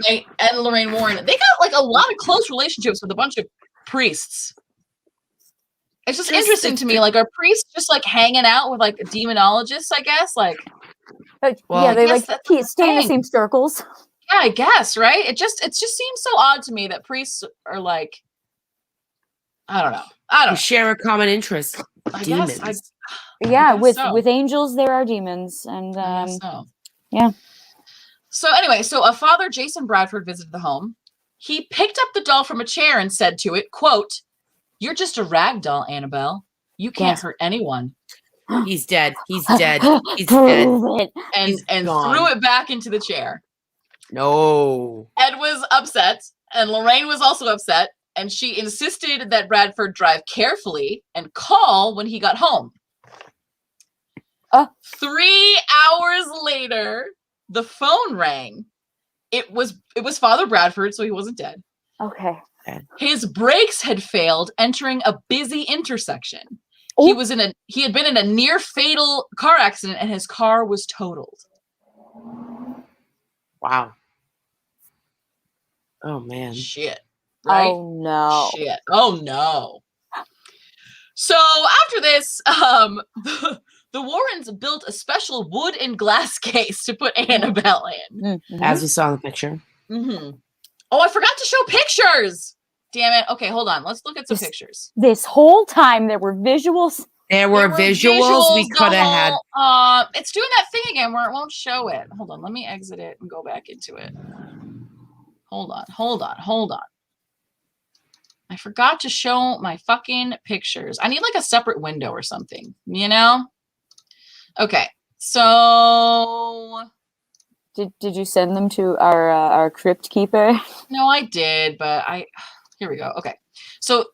Speaker 1: right, Ed and Lorraine Warren, they got like a lot of close relationships with a bunch of priests. It's just interesting to me. Like, are priests just like hanging out with like demonologists? I guess like.
Speaker 3: Well, they like stay in the same circles.
Speaker 1: Yeah, I guess, right? It just seems so odd to me that priests are like. I don't know.
Speaker 2: We share a common interest. Demons.
Speaker 3: With angels there are demons, and yeah.
Speaker 1: So anyway, a Father Jason Bradford visited the home. He picked up the doll from a chair and said to it, quote, "You're just a rag doll, Annabelle. You can't hurt anyone."
Speaker 2: He's dead. He's dead. He's dead.
Speaker 1: And threw it back into the chair.
Speaker 2: No.
Speaker 1: Ed was upset, and Lorraine was also upset. And she insisted that Bradford drive carefully and call when he got home. 3 hours later, the phone rang. It was Father Bradford, so he wasn't dead.
Speaker 3: Okay.
Speaker 1: His brakes had failed entering a busy intersection. He had been in a near fatal car accident and his car was totaled.
Speaker 2: Wow. Oh man.
Speaker 1: Shit. Right?
Speaker 3: Oh no.
Speaker 1: Shit. Oh no. So after this, the Warrens built a special wood and glass case to put Annabelle in.
Speaker 2: As we saw in the picture.
Speaker 1: Mm-hmm. Oh, I forgot to show pictures. Damn it. Okay, hold on. Let's look at some pictures.
Speaker 3: This whole time there were visuals.
Speaker 2: There were visuals we could have had.
Speaker 1: It's doing that thing again where it won't show it. Hold on. Let me exit it and go back into it. Hold on. I forgot to show my fucking pictures. I need like a separate window or something, you know? Okay, so...
Speaker 3: Did you send them to our crypt keeper?
Speaker 1: No, I did, but here we go. Okay, so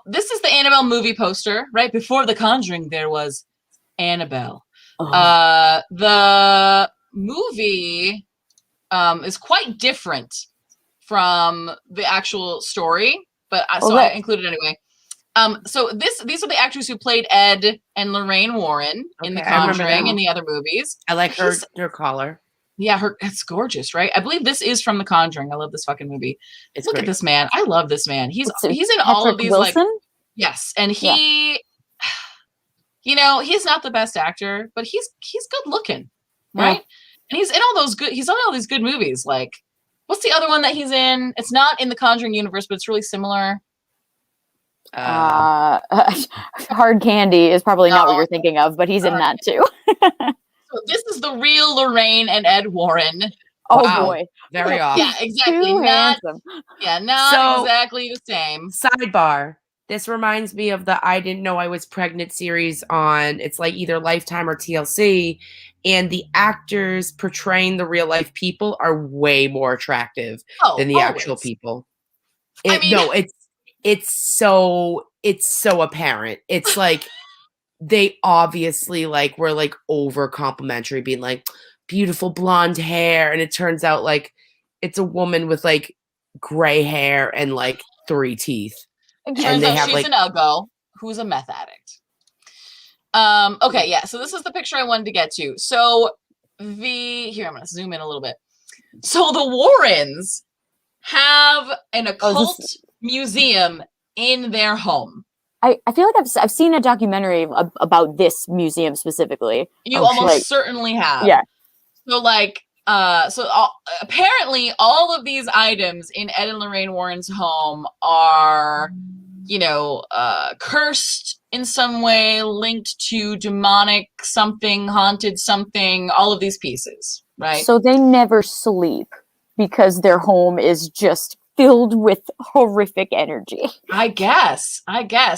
Speaker 1: this is the Annabelle movie poster. Right before The Conjuring, there was Annabelle. The movie is quite different from the actual story. But I included it anyway. So these are the actors who played Ed and Lorraine Warren in The Conjuring and the other movies.
Speaker 2: I like her collar.
Speaker 1: Yeah, it's gorgeous, right? I believe this is from The Conjuring. I love this fucking movie. Look at this man. I love this man. He's in all of these
Speaker 3: Wilson?
Speaker 1: like yes, and he, you know, he's not the best actor, but he's good looking, right? And he's in all these good movies like. What's the other one that he's in? It's not in the Conjuring universe, but it's really similar.
Speaker 3: Hard Candy is probably not what you're thinking of, but he's in that too.
Speaker 1: So this is the real Lorraine and Ed Warren.
Speaker 3: Oh boy.
Speaker 2: Very awesome.
Speaker 1: Yeah, exactly. Not exactly the same.
Speaker 2: Sidebar. This reminds me of the I Didn't Know I Was Pregnant series on, it's like either Lifetime or TLC. And the actors portraying the real life people are way more attractive than the actual people. It's so apparent. It's like they obviously like were like over complimentary, being like beautiful blonde hair, and it turns out like it's a woman with like gray hair and like 3 teeth.
Speaker 1: And they have she's an uggo who's a meth addict. Okay, yeah, so this is the picture I wanted to get to. So here, I'm going to zoom in a little bit. So the Warrens have an occult museum in their home.
Speaker 3: I feel like I've seen a documentary about this museum specifically.
Speaker 1: You almost certainly have.
Speaker 3: Yeah.
Speaker 1: So apparently all of these items in Ed and Lorraine Warren's home are, cursed in some way, linked to demonic something, haunted something, all of these pieces, right?
Speaker 3: So they never sleep because their home is just filled with horrific energy.
Speaker 1: I guess.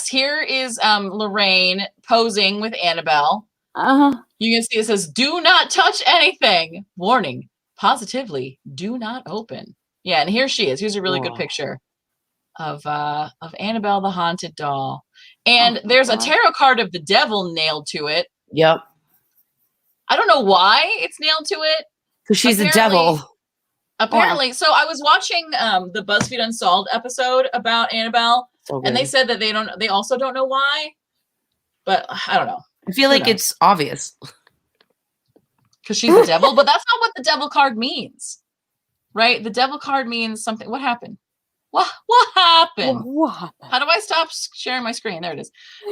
Speaker 1: Here is Lorraine posing with Annabelle. You can see it says, "Do not touch anything. Warning, positively, do not open." Yeah, and here she is. Here's a really good picture of Annabelle the Haunted Doll. And there's a tarot card of the devil nailed to it.
Speaker 2: Yep.
Speaker 1: I don't know why it's nailed to it.
Speaker 2: Because she's a devil.
Speaker 1: Apparently. So I was watching the BuzzFeed Unsolved episode about Annabelle, and they said that they also don't know why. But I don't know.
Speaker 2: I feel like it's obvious.
Speaker 1: Because she's the devil, but that's not what the devil card means, right? The devil card means something. What happened? What happened? How do I stop sharing my screen? There it is.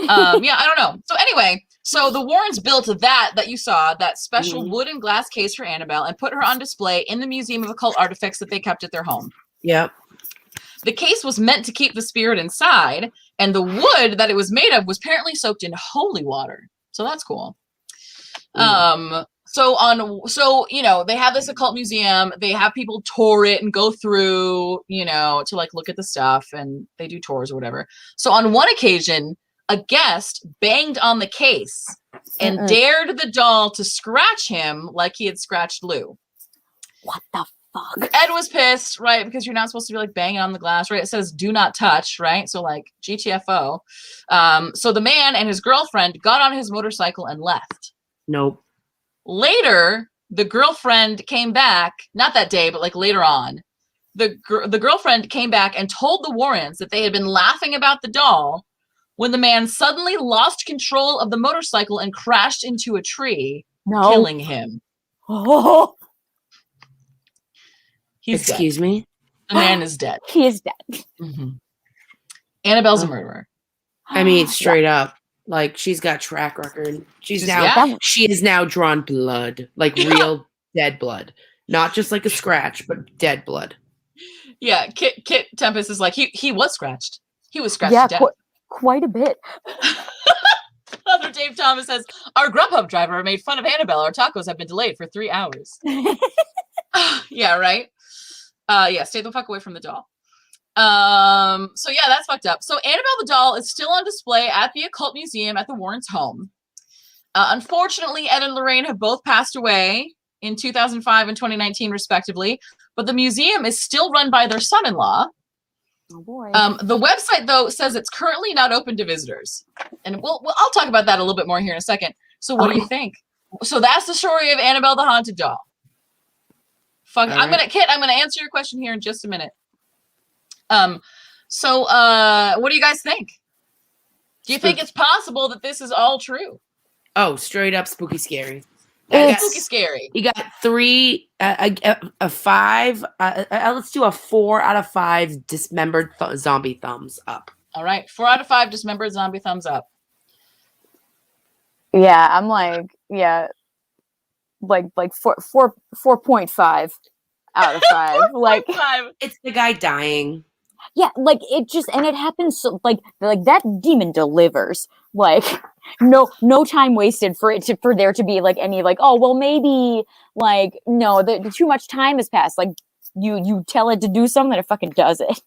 Speaker 1: I don't know. So anyway, the Warrens built that you saw, that special wood and glass case for Annabelle, and put her on display in the Museum of Occult Artifacts that they kept at their home.
Speaker 2: Yep.
Speaker 1: The case was meant to keep the spirit inside, and the wood that it was made of was apparently soaked in holy water. So that's cool. They have this occult museum. They have people tour it and go through, to look at the stuff, and they do tours or whatever. So on one occasion, a guest banged on the case and dared the doll to scratch him like he had scratched Lou.
Speaker 3: What the fuck?
Speaker 1: Ed was pissed, right? Because you're not supposed to be banging on the glass, right? It says do not touch, right? So GTFO. So the man and his girlfriend got on his motorcycle and left.
Speaker 2: Nope.
Speaker 1: Later, the girlfriend came back, not that day, but later on. The girlfriend came back and told the Warrens that they had been laughing about the doll when the man suddenly lost control of the motorcycle and crashed into a tree, killing him.
Speaker 3: Oh.
Speaker 2: Excuse me?
Speaker 1: The man is dead.
Speaker 3: He is dead.
Speaker 1: Mm-hmm. Annabelle's a murderer.
Speaker 2: I mean, straight up. She's got track record. She has now drawn blood. Real dead blood. Not just a scratch, but dead blood.
Speaker 1: Yeah, Kit Tempest is he was scratched. He was scratched to death.
Speaker 3: Quite a bit.
Speaker 1: Other Dave Thomas says, "Our Grubhub driver made fun of Annabelle. Our tacos have been delayed for 3 hours." Yeah, right? Stay the fuck away from the doll. That's fucked up. So Annabelle the doll is still on display at the Occult Museum at the Warrens' home. Unfortunately, Ed and Lorraine have both passed away in 2005 and 2019, respectively, but the museum is still run by their son-in-law.
Speaker 3: Oh boy.
Speaker 1: The website, though, says it's currently not open to visitors. And I'll talk about that a little bit more here in a second. So what do you think? So that's the story of Annabelle the Haunted Doll. Kit, I'm gonna answer your question here in just a minute. What do you guys think? Do you think it's possible that this is all true?
Speaker 2: Oh, straight up spooky scary.
Speaker 1: Spooky scary.
Speaker 2: You got 3, a 5. Let's do a 4 out of 5 dismembered zombie thumbs up.
Speaker 1: All right, 4 out of 5 dismembered zombie thumbs up.
Speaker 3: Yeah, I'm 4.5 out of 5.
Speaker 2: It's the guy dying.
Speaker 3: Yeah, it just, and it happens so, that demon delivers. No time wasted for there to be any maybe no, the too much time has passed. You tell it to do something, it fucking does it.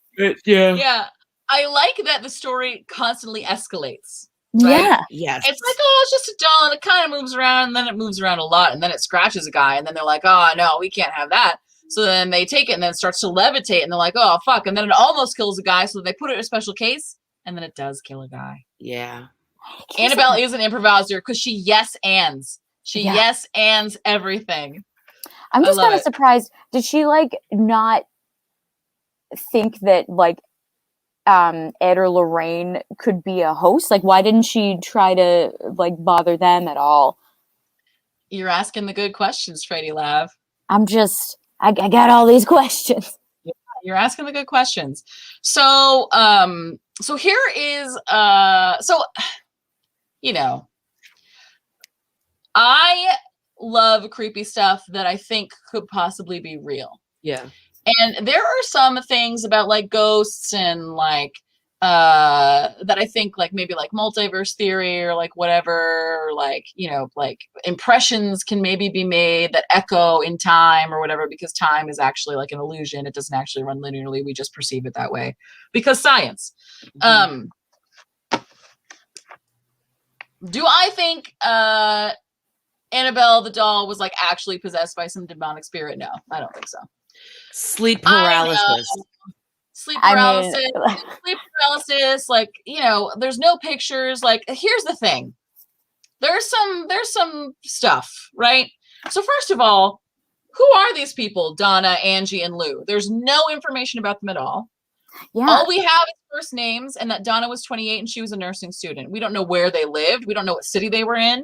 Speaker 1: Yeah, I like that the story constantly escalates. Right?
Speaker 3: Yeah.
Speaker 2: Yes.
Speaker 1: It's it's just a doll and it kind of moves around, and then it moves around a lot, and then it scratches a guy, and then they're like, oh no, we can't have that. So then they take it and then it starts to levitate, and they're like, oh fuck, and then it almost kills a guy, so they put it in a special case, and then it does kill a guy.
Speaker 2: Yeah.
Speaker 1: Annabelle is an improviser because she yes-ands. She yes-ands everything.
Speaker 3: I'm just kind of surprised. Did she not think that Ed or Lorraine could be a host? Why didn't she try to bother them at all?
Speaker 1: You're asking the good questions, Freddy Lav.
Speaker 3: I got all these questions.
Speaker 1: You're asking the good questions. So So here is you know, I love creepy stuff that I think could possibly be real.
Speaker 2: Yeah.
Speaker 1: And there are some things about like ghosts and like that I think like maybe like multiverse theory or like whatever, or like, you know, like impressions can maybe be made that echo in time or whatever, because time is actually like an illusion. It doesn't actually run linearly. We just perceive it that way because science.
Speaker 2: Mhm.
Speaker 1: Do I think Annabelle the doll was like actually possessed by some demonic spirit? No, I don't think so.
Speaker 2: Sleep
Speaker 1: I know.
Speaker 2: paralysis.
Speaker 1: Sleep
Speaker 3: I
Speaker 1: paralysis,
Speaker 3: mean,
Speaker 1: sleep paralysis, like, you know, there's no pictures. Like, here's the thing. There's some stuff, right? So first of all, who are these people? Donna, Angie, and Lou. There's no information about them at all.
Speaker 3: yeah.
Speaker 1: All we have is first names, and that Donna was 28 and she was a nursing student. We don't know where they lived. We don't know what city they were in.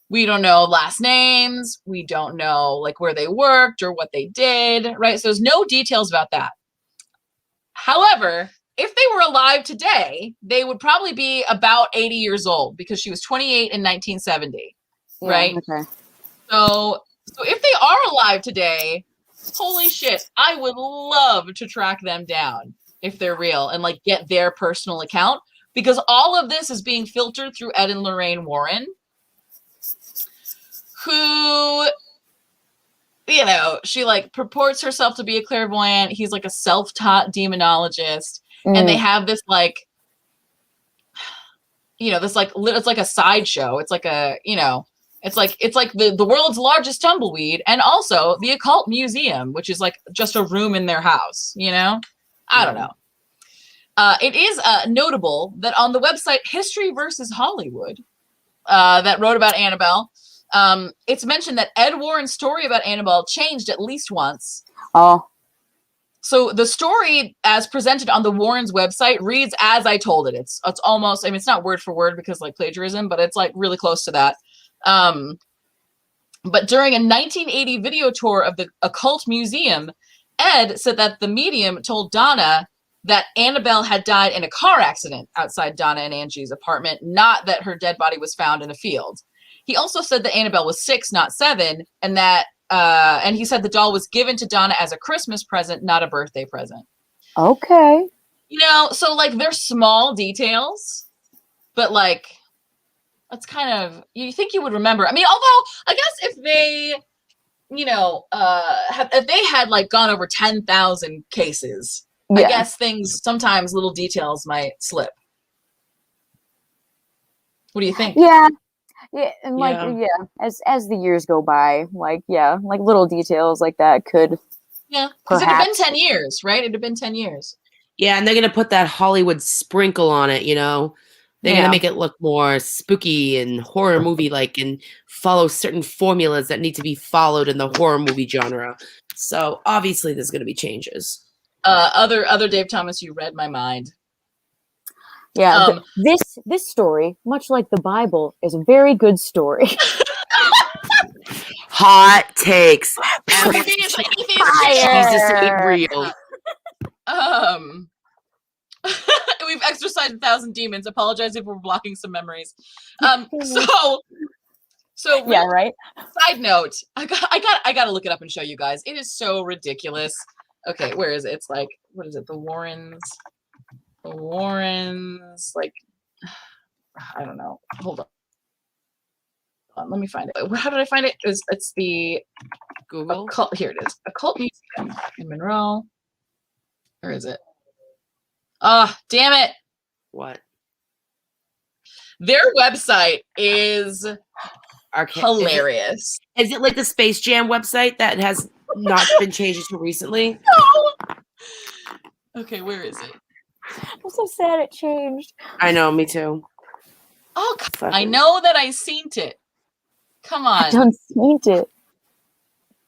Speaker 1: We don't know last names. We don't know like where they worked or what they did, right? So there's no details about that. However, if they were alive today, they would probably be about 80 years old because she was 28 in 1970,
Speaker 3: Yeah,
Speaker 1: right?
Speaker 3: okay.
Speaker 1: So if they are alive today, holy shit, I would love to track them down if they're real and like get their personal account, because all of this is being filtered through Ed and Lorraine Warren, who, you know, she like purports herself to be a clairvoyant. He's like a self-taught demonologist. And they have this like, you know, this like, it's like a sideshow. It's like a, you know, it's like the world's largest tumbleweed, and also the occult museum, which is like just a room in their house, you know? I don't know. It is notable that on the website History versus Hollywood, that wrote about Annabelle, it's mentioned that Ed Warren's story about Annabelle changed at least once.
Speaker 3: Oh.
Speaker 1: So the story as presented on the Warrens website reads as I told it. It's almost, I mean, it's not word for word because like plagiarism, but it's like really close to that. But during a 1980 video tour of the occult museum, Ed said that the medium told Donna that Annabelle had died in a car accident outside Donna and Angie's apartment, not that her dead body was found in a field. He also said that Annabelle was 6, not 7, and that and he said the doll was given to Donna as a Christmas present, not a birthday present.
Speaker 3: Okay.
Speaker 1: You know, so like they're small details, but like that's kind of, you think you would remember. I mean, although I guess if they, you know, if they had like gone over 10,000 cases,
Speaker 3: Yeah.
Speaker 1: I guess things, sometimes little details might slip. What do you think?
Speaker 3: Yeah. Yeah, and like
Speaker 2: Yeah.
Speaker 3: as the years go by, like like little details like that could.
Speaker 1: Yeah, because it had been
Speaker 3: perhaps
Speaker 1: 10 years, right? It had been 10 years.
Speaker 2: Yeah, and they're gonna put that Hollywood sprinkle on it, you know. They're gonna make it look more spooky and horror movie like, and follow certain formulas that need to be followed in the horror movie genre. So obviously there's gonna be changes.
Speaker 1: Other Dave Thomas, you read my mind.
Speaker 3: Yeah, this story, much like the Bible, is a very good story.
Speaker 2: Hot takes.
Speaker 1: Jesus
Speaker 2: ain't real.
Speaker 1: We've exorcised 1,000 demons. Apologize if we're blocking some memories. So
Speaker 3: Yeah, right.
Speaker 1: Side note, I gotta look it up and show you guys. It is so ridiculous. Okay, where is it? It's like, what is it? The Warrens, like, I don't know. Hold on, let me find it. How did I find it? It's the
Speaker 2: Google.
Speaker 1: Occult, here it is. Occult Museum in Monroe. Where is it? Ah, damn it.
Speaker 2: What?
Speaker 1: Their website is hilarious.
Speaker 2: Is it like the Space Jam website that has not been changed until recently?
Speaker 1: No. Okay, where is it?
Speaker 3: I'm so sad it changed.
Speaker 2: I know, me too.
Speaker 1: Oh, I know that I seen it. Come on.
Speaker 3: I don't see it.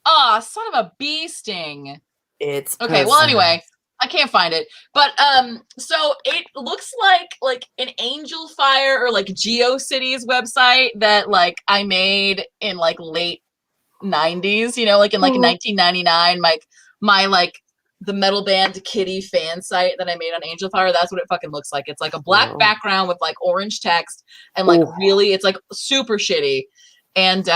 Speaker 1: Ah, son of a bee sting.
Speaker 2: It's
Speaker 1: okay. Well, anyway, I can't find it, but so it looks like an Angel Fire or like GeoCities website that like I made in like late 90s. You know, like in like 1999. My like the metal band Kitty fan site that I made on Angel Fire, that's what it fucking looks like. It's like a black background with like orange text and like really, it's like super shitty. And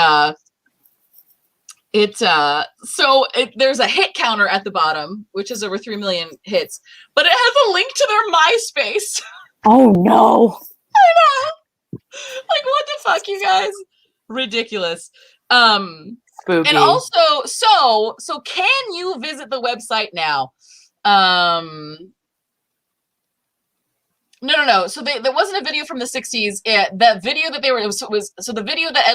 Speaker 1: there's a hit counter at the bottom, which is over 3 million hits, but it has a link to their MySpace.
Speaker 3: Oh no.
Speaker 1: I know. Like, what the fuck, you guys? Ridiculous.
Speaker 2: Spooky.
Speaker 1: And also, so can you visit the website now? No. So there wasn't a video from the 60s. That video that they were, so the video that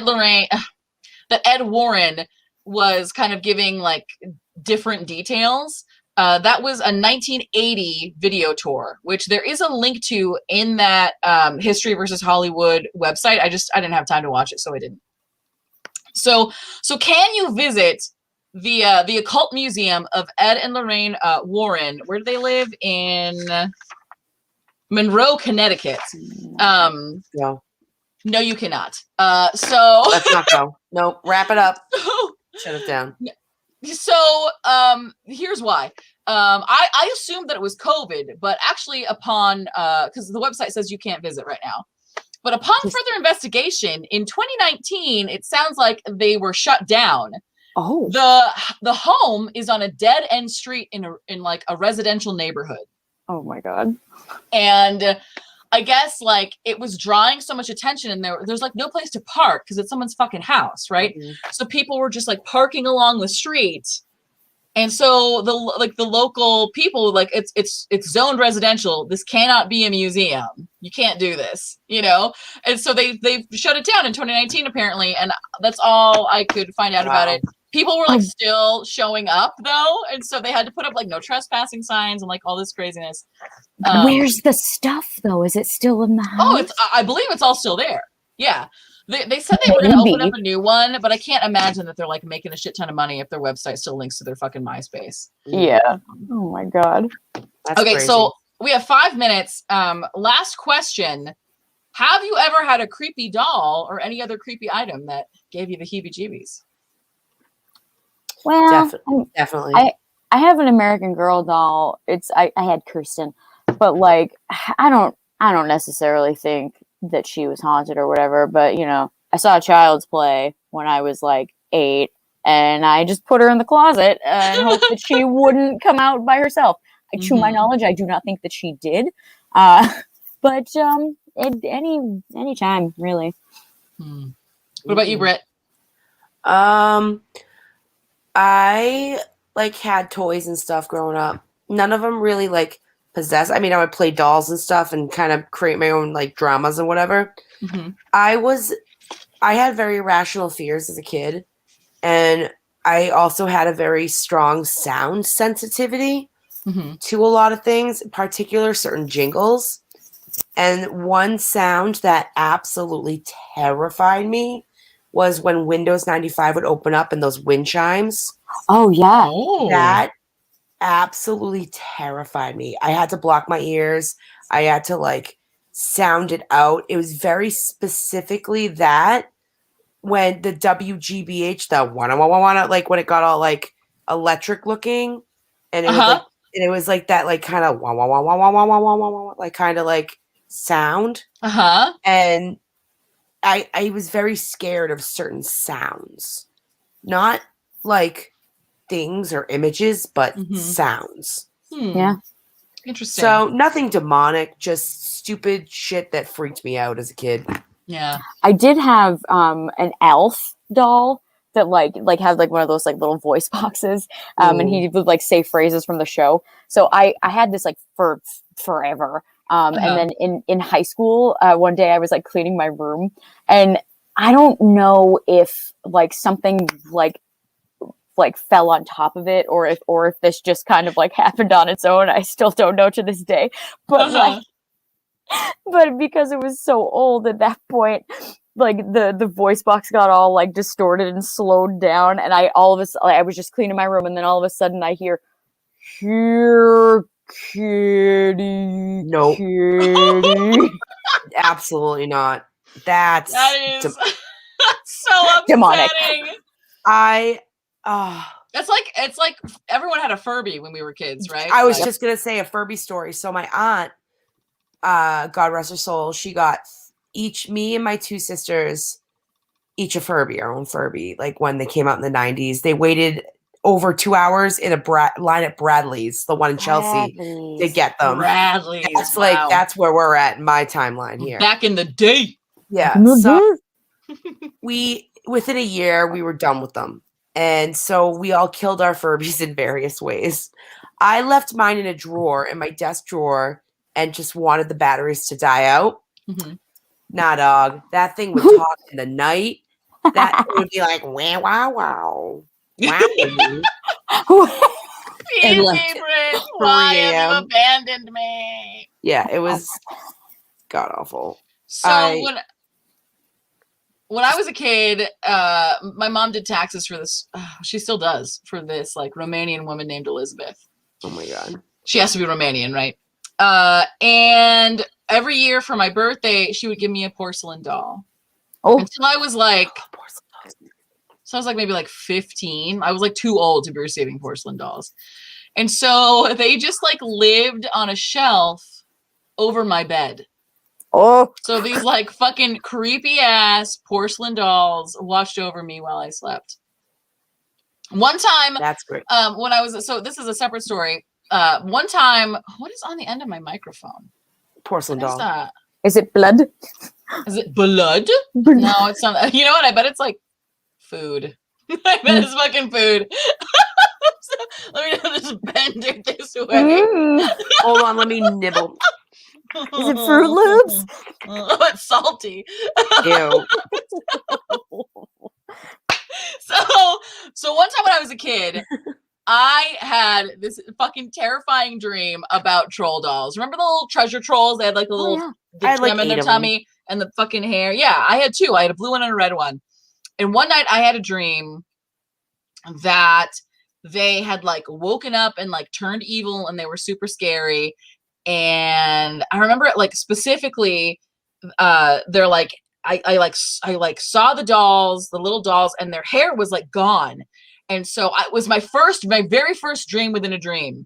Speaker 1: Ed Warren was kind of giving like different details. That was a 1980 video tour, which there is a link to in that History versus Hollywood website. I didn't have time to watch it, so I didn't. So can you visit the Occult Museum of Ed and Lorraine Warren? Where do they live? In Monroe, Connecticut.
Speaker 2: No.
Speaker 1: No, you cannot. So
Speaker 2: let's not go. No, wrap it up. Shut it down.
Speaker 1: So here's why. I assumed that it was COVID, but actually upon because the website says you can't visit right now. But upon further investigation, in 2019, it sounds like they were shut down.
Speaker 3: Oh.
Speaker 1: The home is on a dead end street in like a residential neighborhood.
Speaker 3: Oh my God.
Speaker 1: And I guess like it was drawing so much attention, and there's like no place to park because it's someone's fucking house, right? Mm-hmm. So people were just like parking along the street. And so the local people, like it's zoned residential. This cannot be a museum. You can't do this, you know? And so they shut it down in 2019 apparently, and that's all I could find out about it. People were like still showing up though, and so they had to put up like no trespassing signs and like all this craziness.
Speaker 3: Where's the stuff though? Is it still in the house?
Speaker 1: I believe it's all still there. Yeah. They said they were going to open up a new one, but I can't imagine that they're like making a shit ton of money if their website still links to their fucking MySpace.
Speaker 3: Yeah. Oh my God.
Speaker 2: That's
Speaker 1: okay,
Speaker 2: crazy.
Speaker 1: So we have 5 minutes. Last question. Have you ever had a creepy doll or any other creepy item that gave you the heebie-jeebies?
Speaker 3: Well,
Speaker 2: definitely.
Speaker 3: I have an American Girl doll. I had Kirsten, but like I don't necessarily think that she was haunted or whatever, but you know, I saw Child's Play when I was like 8, and I just put her in the closet and hoped that she wouldn't come out by herself. To my knowledge, I do not think that she did, but any time really.
Speaker 1: What about you, Britt?
Speaker 2: I like had toys and stuff growing up. None of them really like possessed. I mean, I would play dolls and stuff and kind of create my own like dramas and whatever. Mm-hmm. I had very irrational fears as a kid, and I also had a very strong sound sensitivity to a lot of things, in particular certain jingles. And one sound that absolutely terrified me was when Windows 95 would open up and those wind chimes.
Speaker 3: Oh yeah.
Speaker 2: That absolutely terrified me. I had to block my ears. I had to like sound it out. It was very specifically that when the WGBH, the wanna, like when it got all like electric looking, and it was like that like kind of like kind of like sound. And I was very scared of certain sounds, not like things or images, but sounds.
Speaker 3: Yeah.
Speaker 1: Interesting.
Speaker 2: So nothing demonic, just stupid shit that freaked me out as a kid.
Speaker 1: Yeah.
Speaker 3: I did have an elf doll that like had like one of those like little voice boxes. And he would like say phrases from the show. So I had this like for forever. And then in high school, one day I was like cleaning my room, and I don't know if like something like fell on top of it, or if this just kind of like happened on its own. I still don't know to this day, but but because it was so old at that point, like the voice box got all like distorted and slowed down, and I was just cleaning my room, and then all of a sudden I hear, "Here, kitty,
Speaker 2: nope,
Speaker 3: kitty."
Speaker 2: Absolutely not. That
Speaker 1: is so upsetting.
Speaker 2: demonic.
Speaker 1: It's like everyone had a Furby when we were kids, right?
Speaker 2: I was
Speaker 1: Like,
Speaker 2: just gonna say a Furby story. So my aunt, God rest her soul, she got me and my two sisters each a Furby, our own Furby. Like when they came out in the 90s, they waited over 2 hours in a line at Bradley's, the one in Chelsea, to get them.
Speaker 1: Bradley's.
Speaker 2: That's like
Speaker 1: wow.
Speaker 2: that's where we're at in my timeline here.
Speaker 1: Back in the day.
Speaker 2: Yeah. So within a year we were done with them. And so we all killed our Furbies in various ways. I left mine in a drawer, in my desk drawer, and just wanted the batteries to die out.
Speaker 1: Mm-hmm.
Speaker 2: Nah, dog. That thing would talk in the night. That would be like, wow, wow, wow. Wow.
Speaker 1: Easy, Britt. Why have you abandoned me?
Speaker 2: Yeah, it was god awful.
Speaker 1: So when I was a kid, my mom did taxes for this. She still does for this like Romanian woman named Elizabeth.
Speaker 2: Oh my god.
Speaker 1: She has to be Romanian, right? And every year for my birthday, she would give me a porcelain doll. Oh. Until I was like, so I was like maybe like 15. I was like too old to be receiving porcelain dolls. And so they just like lived on a shelf over my bed. Oh. So these like fucking creepy ass porcelain dolls watched over me while I slept. One time,
Speaker 2: that's great.
Speaker 1: When I was, so this is a separate story. One time, what is on the end of my microphone?
Speaker 2: Porcelain doll.
Speaker 3: Is it blood?
Speaker 1: Is it blood? No, it's not. You know what? I bet it's like food. I bet it's fucking food. So, let me just bend it this way.
Speaker 2: Hold on, let me nibble.
Speaker 3: Is it Fruit Loops?
Speaker 1: Oh, it's salty.
Speaker 2: Ew.
Speaker 1: So one time when I was a kid, I had this fucking terrifying dream about troll dolls. Remember the little treasure trolls? They had like the little gem in their tummy and the fucking hair. Yeah, I had two. I had a blue one and a red one. And one night I had a dream that they had like woken up and like turned evil and they were super scary. And I remember it like specifically, they're like, I saw the dolls, the little dolls, and their hair was like gone. And so it was my very first dream within a dream.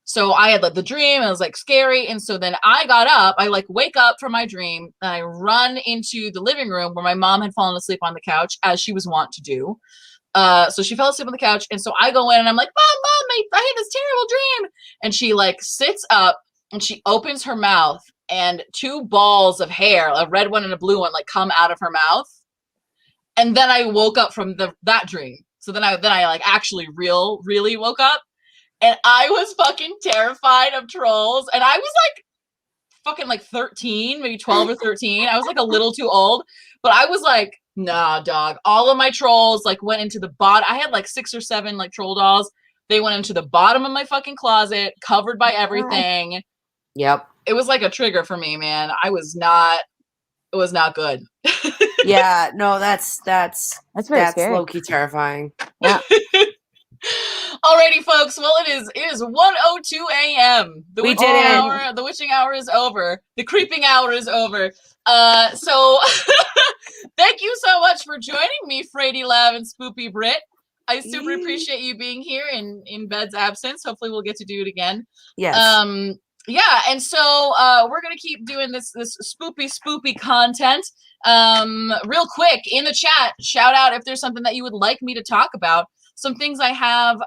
Speaker 1: So I had like the dream, and it was like scary. And so then I got up, I like wake up from my dream, and I run into the living room where my mom had fallen asleep on the couch, as she was wont to do. So she fell asleep on the couch. And so I go in and I'm like, Mom, I had this terrible dream. And she like sits up and she opens her mouth, and two balls of hair, a red one and a blue one, like come out of her mouth. And then I woke up from that dream. So then I like actually really woke up, and I was fucking terrified of trolls. And I was like fucking like 13, maybe 12 or 13. I was like a little too old, but I was like, nah, dog. All of my trolls like went into the bottom. I had like 6 or 7 like troll dolls. They went into the bottom of my fucking closet, covered by everything.
Speaker 2: Yep.
Speaker 1: It was like a trigger for me, man. It was not good.
Speaker 2: Yeah, no, that's
Speaker 3: very scary.
Speaker 2: low-key terrifying.
Speaker 3: Yeah.
Speaker 1: Alrighty, folks. Well, it is 1:02 a.m. The witching hour is over. The creeping hour is over. So thank you so much for joining me, Frady Lav and Spoopy Britt. I super appreciate you being here in Bed's absence. Hopefully we'll get to do it again.
Speaker 2: Yes.
Speaker 1: Yeah, and so we're gonna keep doing this spoopy content. Real quick in the chat, shout out if there's something that you would like me to talk about. Some things I have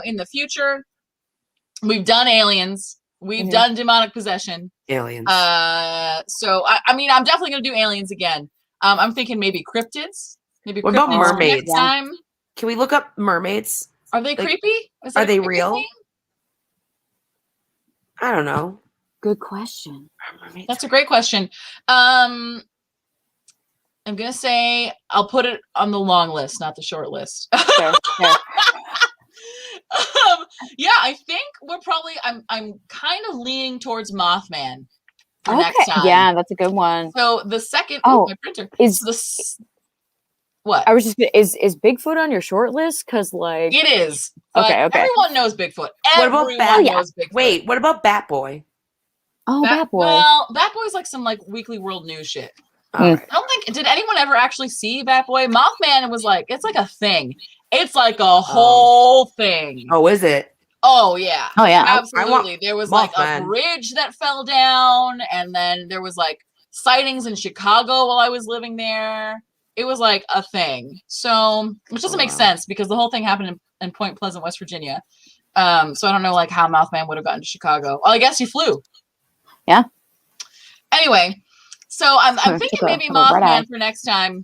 Speaker 1: in the future. We've done aliens. We've done demonic possession.
Speaker 2: Aliens.
Speaker 1: So I mean, I'm definitely gonna do aliens again. I'm thinking maybe cryptids. Maybe
Speaker 2: what
Speaker 1: cryptids
Speaker 2: about mermaids?
Speaker 1: Next time.
Speaker 2: Can we look up mermaids?
Speaker 1: Are they creepy?
Speaker 2: Are they real? Thing? I don't know.
Speaker 3: Good question.
Speaker 1: That's a great question. I'm gonna say I'll put it on the long list, not the short list.
Speaker 3: Okay.
Speaker 1: Yeah, I think we're probably. I'm kind of leaning towards Mothman for next time.
Speaker 3: Yeah, that's a good one.
Speaker 1: So the second, my printer
Speaker 3: is
Speaker 1: this. What?
Speaker 3: I was just is Bigfoot on your short list? Because like
Speaker 1: it is. Okay. Everyone knows Bigfoot. Everyone knows Bigfoot.
Speaker 2: Wait, what about Bat Boy?
Speaker 3: Oh, Bat Boy.
Speaker 1: Well, Bat Boy's like some like Weekly World News shit.
Speaker 2: Right.
Speaker 1: I don't think did anyone ever actually see Bat Boy? Mothman was like it's like a thing, It's like a whole thing.
Speaker 2: Oh, is it?
Speaker 1: Oh yeah.
Speaker 3: Oh yeah.
Speaker 1: Absolutely. There was like a
Speaker 2: Mothman.
Speaker 1: bridge that fell down, and then there was like sightings in Chicago while I was living there. It was like a thing. So, which doesn't make sense because the whole thing happened in Point Pleasant, West Virginia. So I don't know like how Mothman would have gotten to Chicago. Well, I guess he flew.
Speaker 3: Yeah.
Speaker 1: Anyway, so I'm thinking maybe Mothman for next time.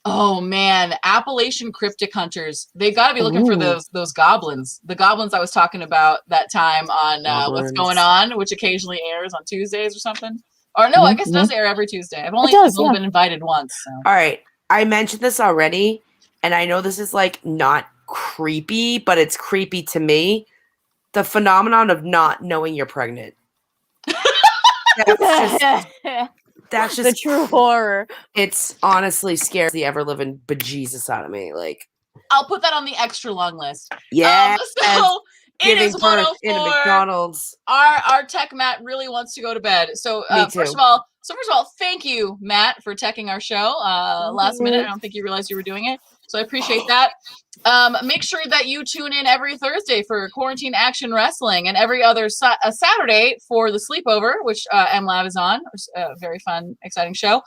Speaker 1: Oh man, Appalachian cryptic hunters. They've got to be looking for those goblins. The goblins I was talking about that time on What's Going On, which occasionally airs on Tuesdays or something. Or no, I guess it does air every Tuesday. I've only been invited once. So.
Speaker 2: All right. I mentioned this already, and I know this is like not creepy, but it's creepy to me. The phenomenon of not knowing you're pregnant. That's just
Speaker 3: the true horror.
Speaker 2: It's honestly scares the ever living bejesus out of me. Like,
Speaker 1: I'll put that on the extra long list.
Speaker 2: Yeah.
Speaker 1: So it is
Speaker 2: birth
Speaker 1: 1:04.
Speaker 2: in a McDonald's.
Speaker 1: Our tech Matt really wants to go to bed. So first of all, thank you, Matt, for teching our show last minute. I don't think you realized you were doing it. So I appreciate that. Make sure that you tune in every Thursday for Quarantine Action Wrestling and every other Saturday for the Sleepover, which MLab is on. A very fun, exciting show.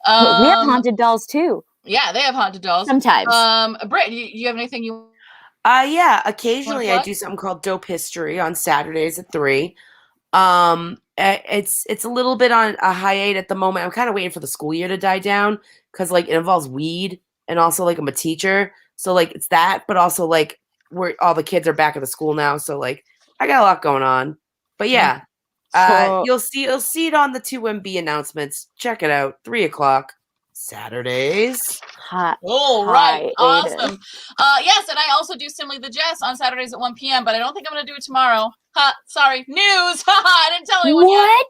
Speaker 3: We have haunted dolls too.
Speaker 1: Yeah, they have haunted dolls.
Speaker 3: Sometimes.
Speaker 1: Britt, you have anything you
Speaker 2: Yeah, occasionally I do something called Dope History on Saturdays at 3. It's a little bit on a hiatus at the moment. I'm kind of waiting for the school year to die down because like it involves weed and also like I'm a teacher. So like it's that, but also like where all the kids are back at the school now. So like I got a lot going on. But yeah, you'll see it on the 2MB announcements. Check it out, 3:00 Saturdays.
Speaker 1: All right, awesome. Yes, and I also do Simply the Jess on Saturdays at 1 p.m. But I don't think I'm going to do it tomorrow. Sorry, news. I didn't tell anyone yet.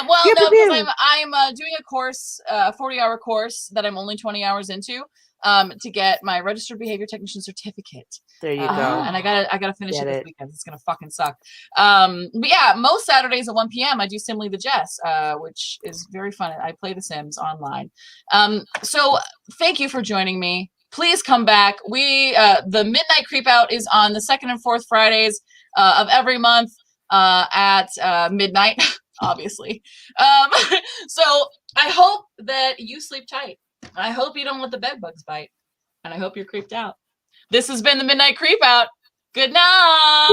Speaker 1: Well, no, because I'm doing a course, 40-hour course that I'm only 20 hours into. To get my registered behavior technician certificate.
Speaker 2: There you go.
Speaker 1: And I gotta finish it this weekend. It's gonna fucking suck. But yeah, most Saturdays at 1 p.m. I do Simply the Jess, which is very fun. I play The Sims online. So thank you for joining me. Please come back. The Midnight Creepout is on the 2nd and 4th Fridays of every month at midnight, obviously. So I hope that you sleep tight. I hope you don't let the bed bugs bite. And I hope you're creeped out. This has been the Midnight Creepout. Good night.